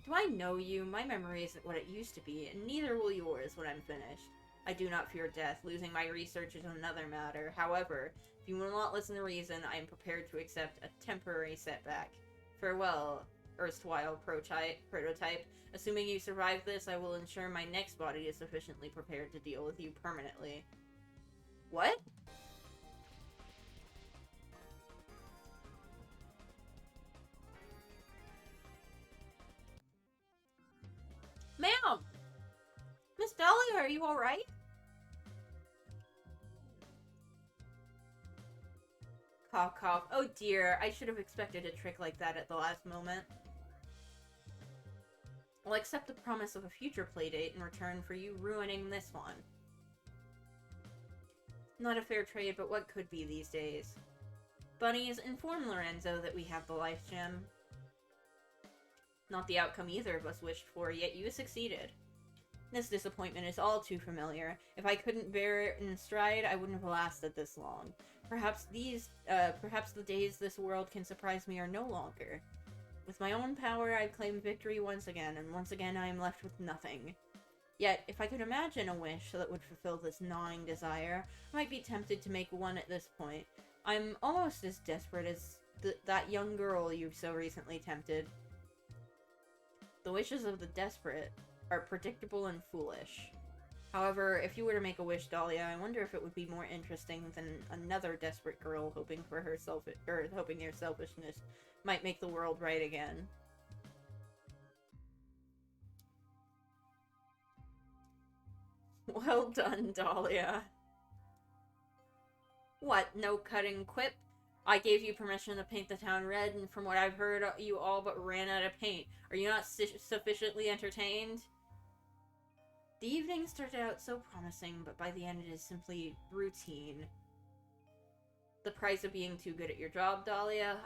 Do I know you? My memory isn't what it used to be, and neither will yours when I'm finished. I do not fear death. Losing my research is another matter. However, if you will not listen to reason, I am prepared to accept a temporary setback. Farewell, erstwhile prototype. Assuming you survive this, I will ensure my next body is sufficiently prepared to deal with you permanently. What? Ma'am! Miss Dahlia, are you alright? Cough, cough. Oh dear, I should have expected a trick like that at the last moment. I'll accept the promise of a future playdate in return for you ruining this one. Not a fair trade, but what could be these days? Bunnies, inform Lorenzo that we have the life gem. Not the outcome either of us wished for, yet you succeeded. This disappointment is all too familiar. If I couldn't bear it in stride, I wouldn't have lasted this long. Perhaps the days this world can surprise me are no longer. With my own power, I've claimed victory once again, and once again I am left with nothing. Yet, if I could imagine a wish that would fulfill this gnawing desire, I might be tempted to make one at this point. I'm almost as desperate as that young girl you so recently tempted. The wishes of the desperate are predictable and foolish. However, if you were to make a wish, Dahlia, I wonder if it would be more interesting than another desperate girl hoping your selfishness might make the world right again. Well done, Dahlia. What, no cutting quip? I gave you permission to paint the town red, and from what I've heard, you all but ran out of paint. Are you not sufficiently entertained? The evening started out so promising, but by the end it is simply routine. The price of being too good at your job, Dahlia.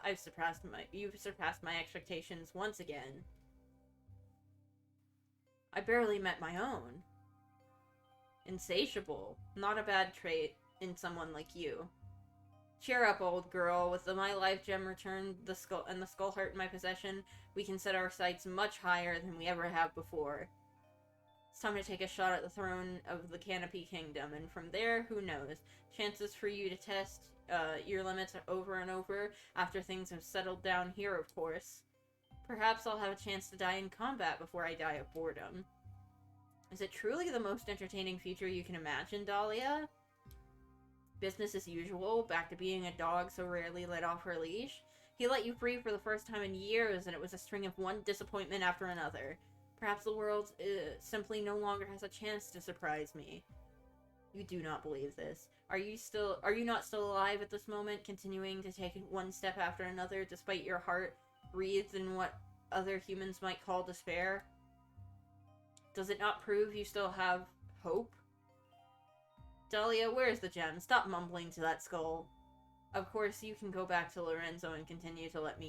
You've surpassed my expectations once again. I barely met my own. Insatiable. Not a bad trait in someone like you. Cheer up, old girl. With my life gem returned, the skull heart in my possession, we can set our sights much higher than we ever have before. It's time to take a shot at the throne of the Canopy Kingdom, and from there, who knows? Chances for you to test your limits over and over after things have settled down here, of course. Perhaps I'll have a chance to die in combat before I die of boredom. Is it truly the most entertaining future you can imagine, Dahlia? Business as usual, back to being a dog so rarely let off her leash. He let you free for the first time in years, and it was a string of one disappointment after another. Perhaps the world simply no longer has a chance to surprise me. You do not believe this. Are you not still alive at this moment, continuing to take one step after another, despite your heart breathed in what other humans might call despair? Does it not prove you still have hope? Dahlia, where's the gem? Stop mumbling to that skull. Of course, you can go back to Lorenzo and continue to let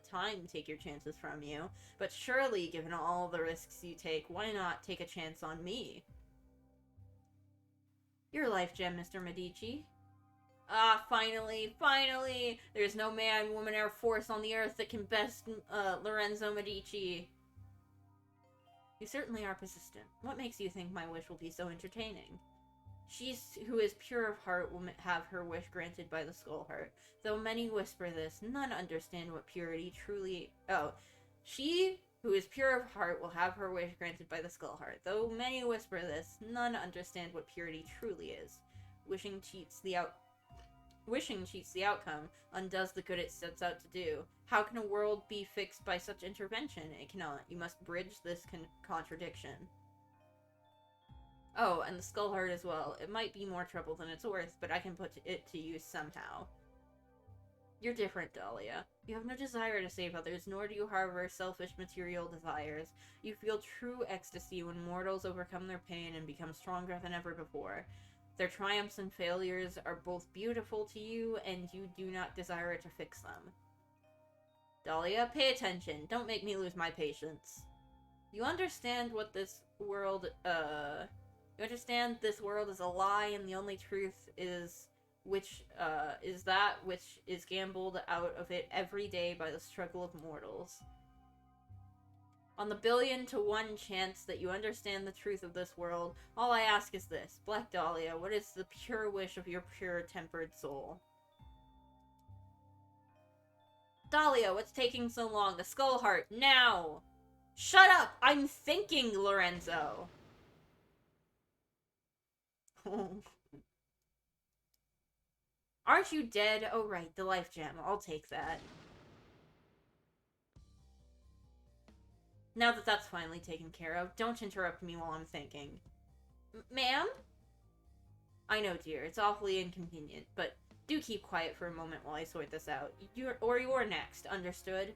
time take your chances from you. But surely, given all the risks you take, why not take a chance on me? Your life gem, Mr. Medici. Ah, finally! There's no man, woman, or force on the earth that can best Lorenzo Medici. You certainly are persistent. What makes you think my wish will be so entertaining? She who is pure of heart will have her wish granted by the skull heart. Though many whisper this, none understand what purity truly... Oh. She who is pure of heart will have her wish granted by the skull heart. Though many whisper this, none understand what purity truly is. Wishing cheats the outcome, undoes the good it sets out to do. How can a world be fixed by such intervention? It cannot. You must bridge this contradiction. Oh, and the skull heart as well. It might be more trouble than it's worth, but I can put it to use somehow. You're different, Dahlia. You have no desire to save others, nor do you harbor selfish material desires. You feel true ecstasy when mortals overcome their pain and become stronger than ever before. Their triumphs and failures are both beautiful to you, and you do not desire to fix them. Dahlia, pay attention. Don't make me lose my patience. You understand what this world, you understand this world is a lie, and the only truth is that which is gambled out of it every day by the struggle of mortals. On the 1,000,000,000 chance that you understand the truth of this world, all I ask is this. Black Dahlia, what is the pure wish of your pure-tempered soul? Dahlia, what's taking so long? The skull heart, now! Shut up! I'm thinking, Lorenzo! Aren't you dead? Oh right, the life gem. I'll take that. Now that that's finally taken care of, don't interrupt me while I'm thinking. Ma'am? I know, dear, it's awfully inconvenient, but do keep quiet for a moment while I sort this out. You're next, understood?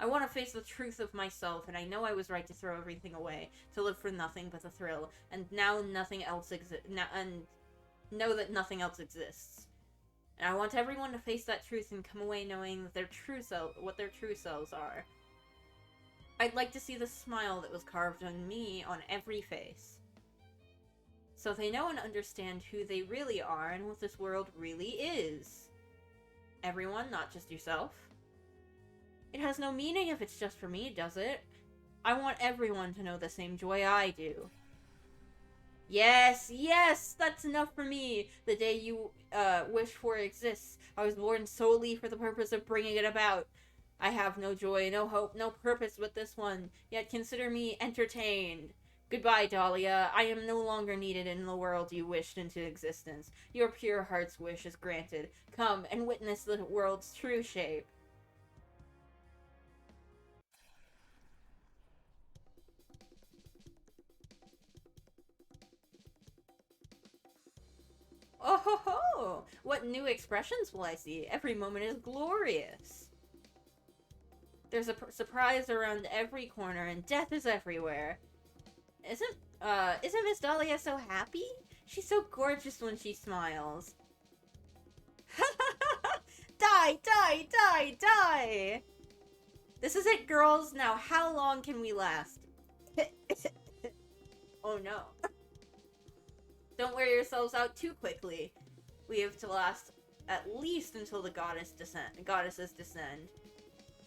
I want to face the truth of myself, and I know I was right to throw everything away, to live for nothing but the thrill, and now nothing else and know that nothing else exists. And I want everyone to face that truth and come away knowing that what their true selves are. I'd like to see the smile that was carved on me on every face. So they know and understand who they really are and what this world really is. Everyone, not just yourself. It has no meaning if it's just for me, does it? I want everyone to know the same joy I do. Yes, yes, that's enough for me. The day you wish for exists. I was born solely for the purpose of bringing it about. I have no joy, no hope, no purpose but this one, yet consider me entertained. Goodbye, Dahlia. I am no longer needed in the world you wished into existence. Your pure heart's wish is granted. Come and witness the world's true shape. Oh ho ho! What new expressions will I see? Every moment is glorious. There's a surprise around every corner, and death is everywhere. Isn't Miss Dahlia so happy? She's so gorgeous when she smiles. Die, die, die, die! This is it, girls. Now, how long can we last? Oh no. Don't wear yourselves out too quickly. We have to last at least until the goddesses descend.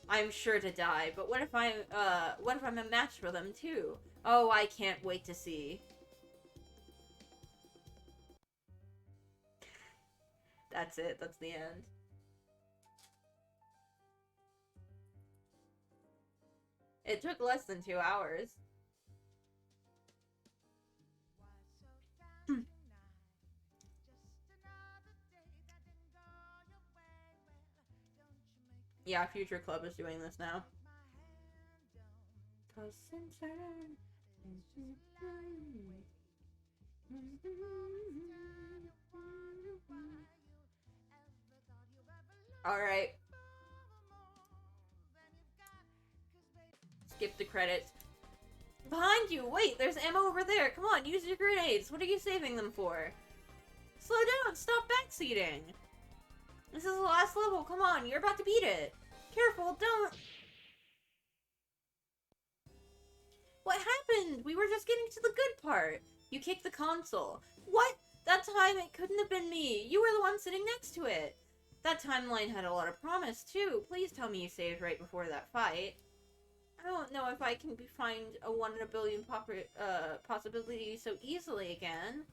I'm sure to die, but what if I'm a match for them too? Oh, I can't wait to see. That's it, that's the end. It took less than 2 hours. Yeah, Future Club is doing this now. Alright. Skip the credits. Behind you! Wait, there's ammo over there! Come on, use your grenades! What are you saving them for? Slow down! Stop backseating! This is the last level, come on, you're about to beat it! Careful, don't... What happened? We were just getting to the good part! You kicked the console. What? That time it couldn't have been me! You were the one sitting next to it! That timeline had a lot of promise, too. Please tell me you saved right before that fight. I don't know if I can find a 1 in a billion possibility so easily again.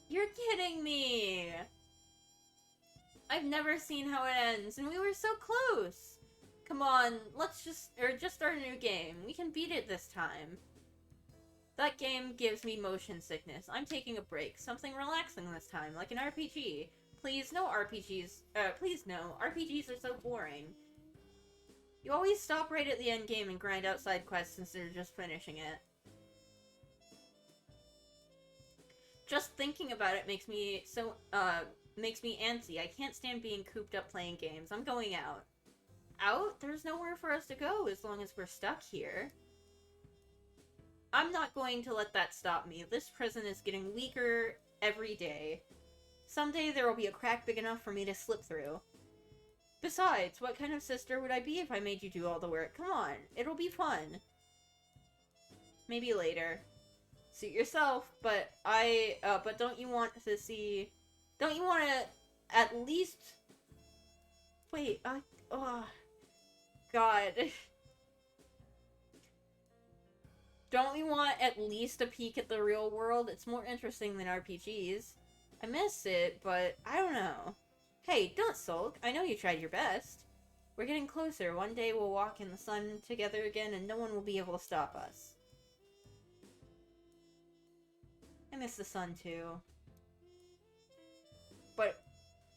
You're kidding me! I've never seen how it ends, and we were so close! Come on, let's just start a new game. We can beat it this time. That game gives me motion sickness. I'm taking a break. Something relaxing this time, like an RPG. Please, no RPGs. Please, no. RPGs are so boring. You always stop right at the end game and grind out side quests instead of just finishing it. Just thinking about it makes me makes me antsy. I can't stand being cooped up playing games. I'm going out. Out? There's nowhere for us to go as long as we're stuck here. I'm not going to let that stop me. This prison is getting weaker every day. Someday there will be a crack big enough for me to slip through. Besides, what kind of sister would I be if I made you do all the work? Come on, it'll be fun. Maybe later. Suit yourself, but but don't you want to see... Don't you want to at least... Wait, oh... God. Don't we want at least a peek at the real world? It's more interesting than RPGs. I miss it, but I don't know. Hey, don't sulk. I know you tried your best. We're getting closer. One day we'll walk in the sun together again and no one will be able to stop us. I miss the sun too. But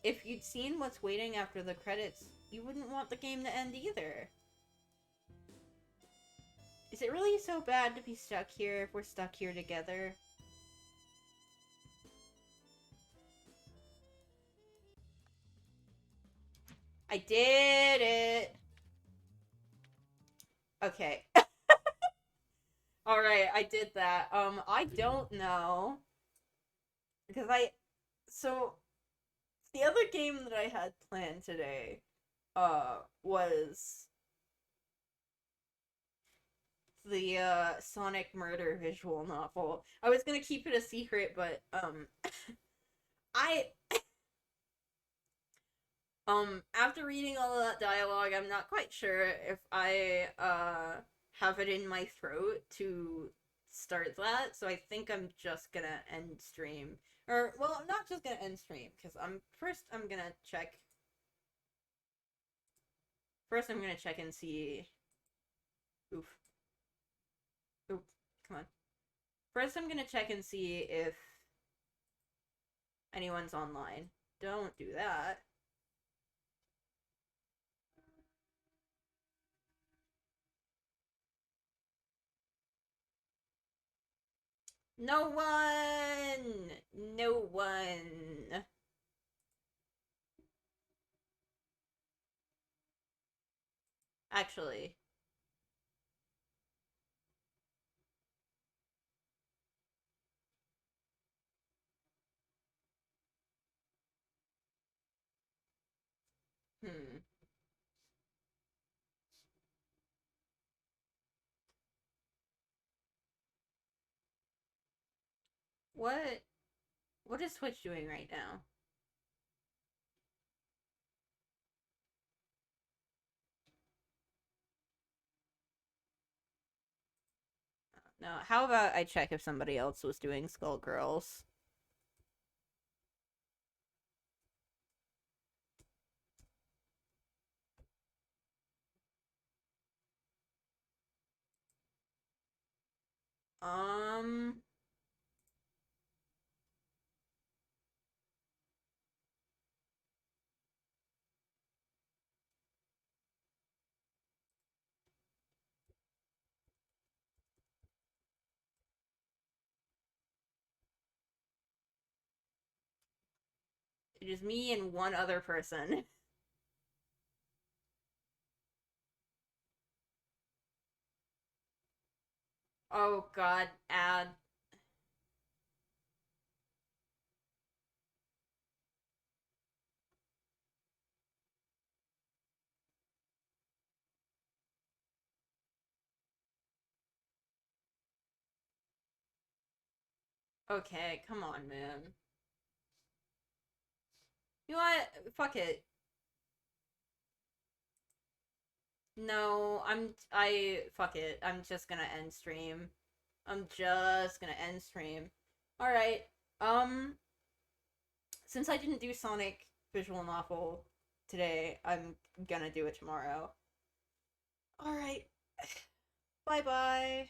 if you'd seen what's waiting after the credits, you wouldn't want the game to end either. Is it really so bad to be stuck here if we're stuck here together? I did it! Okay. Alright, I did that. I don't know. Because so, the other game that I had planned today, was the, Sonic Murder visual novel. I was gonna keep it a secret, but, after reading all of that dialogue, I'm not quite sure if I, have it in my throat to start that, so I think I'm just gonna end stream. Or, well, I'm not just gonna end stream, because first I'm gonna check and see... Oof. Oop, come on. First I'm gonna check and see if anyone's online. Don't do that. No one! No one! Actually. Hmm. What is Twitch doing right now? No, how about I check if somebody else was doing Skullgirls? Um... It is me and one other person. Oh god, add. Okay, come on, man. You know what? Fuck it. No, fuck it. I'm just gonna end stream. I'm just gonna end stream. Alright, since I didn't do Sonic visual novel today, I'm gonna do it tomorrow. Alright. Bye-bye.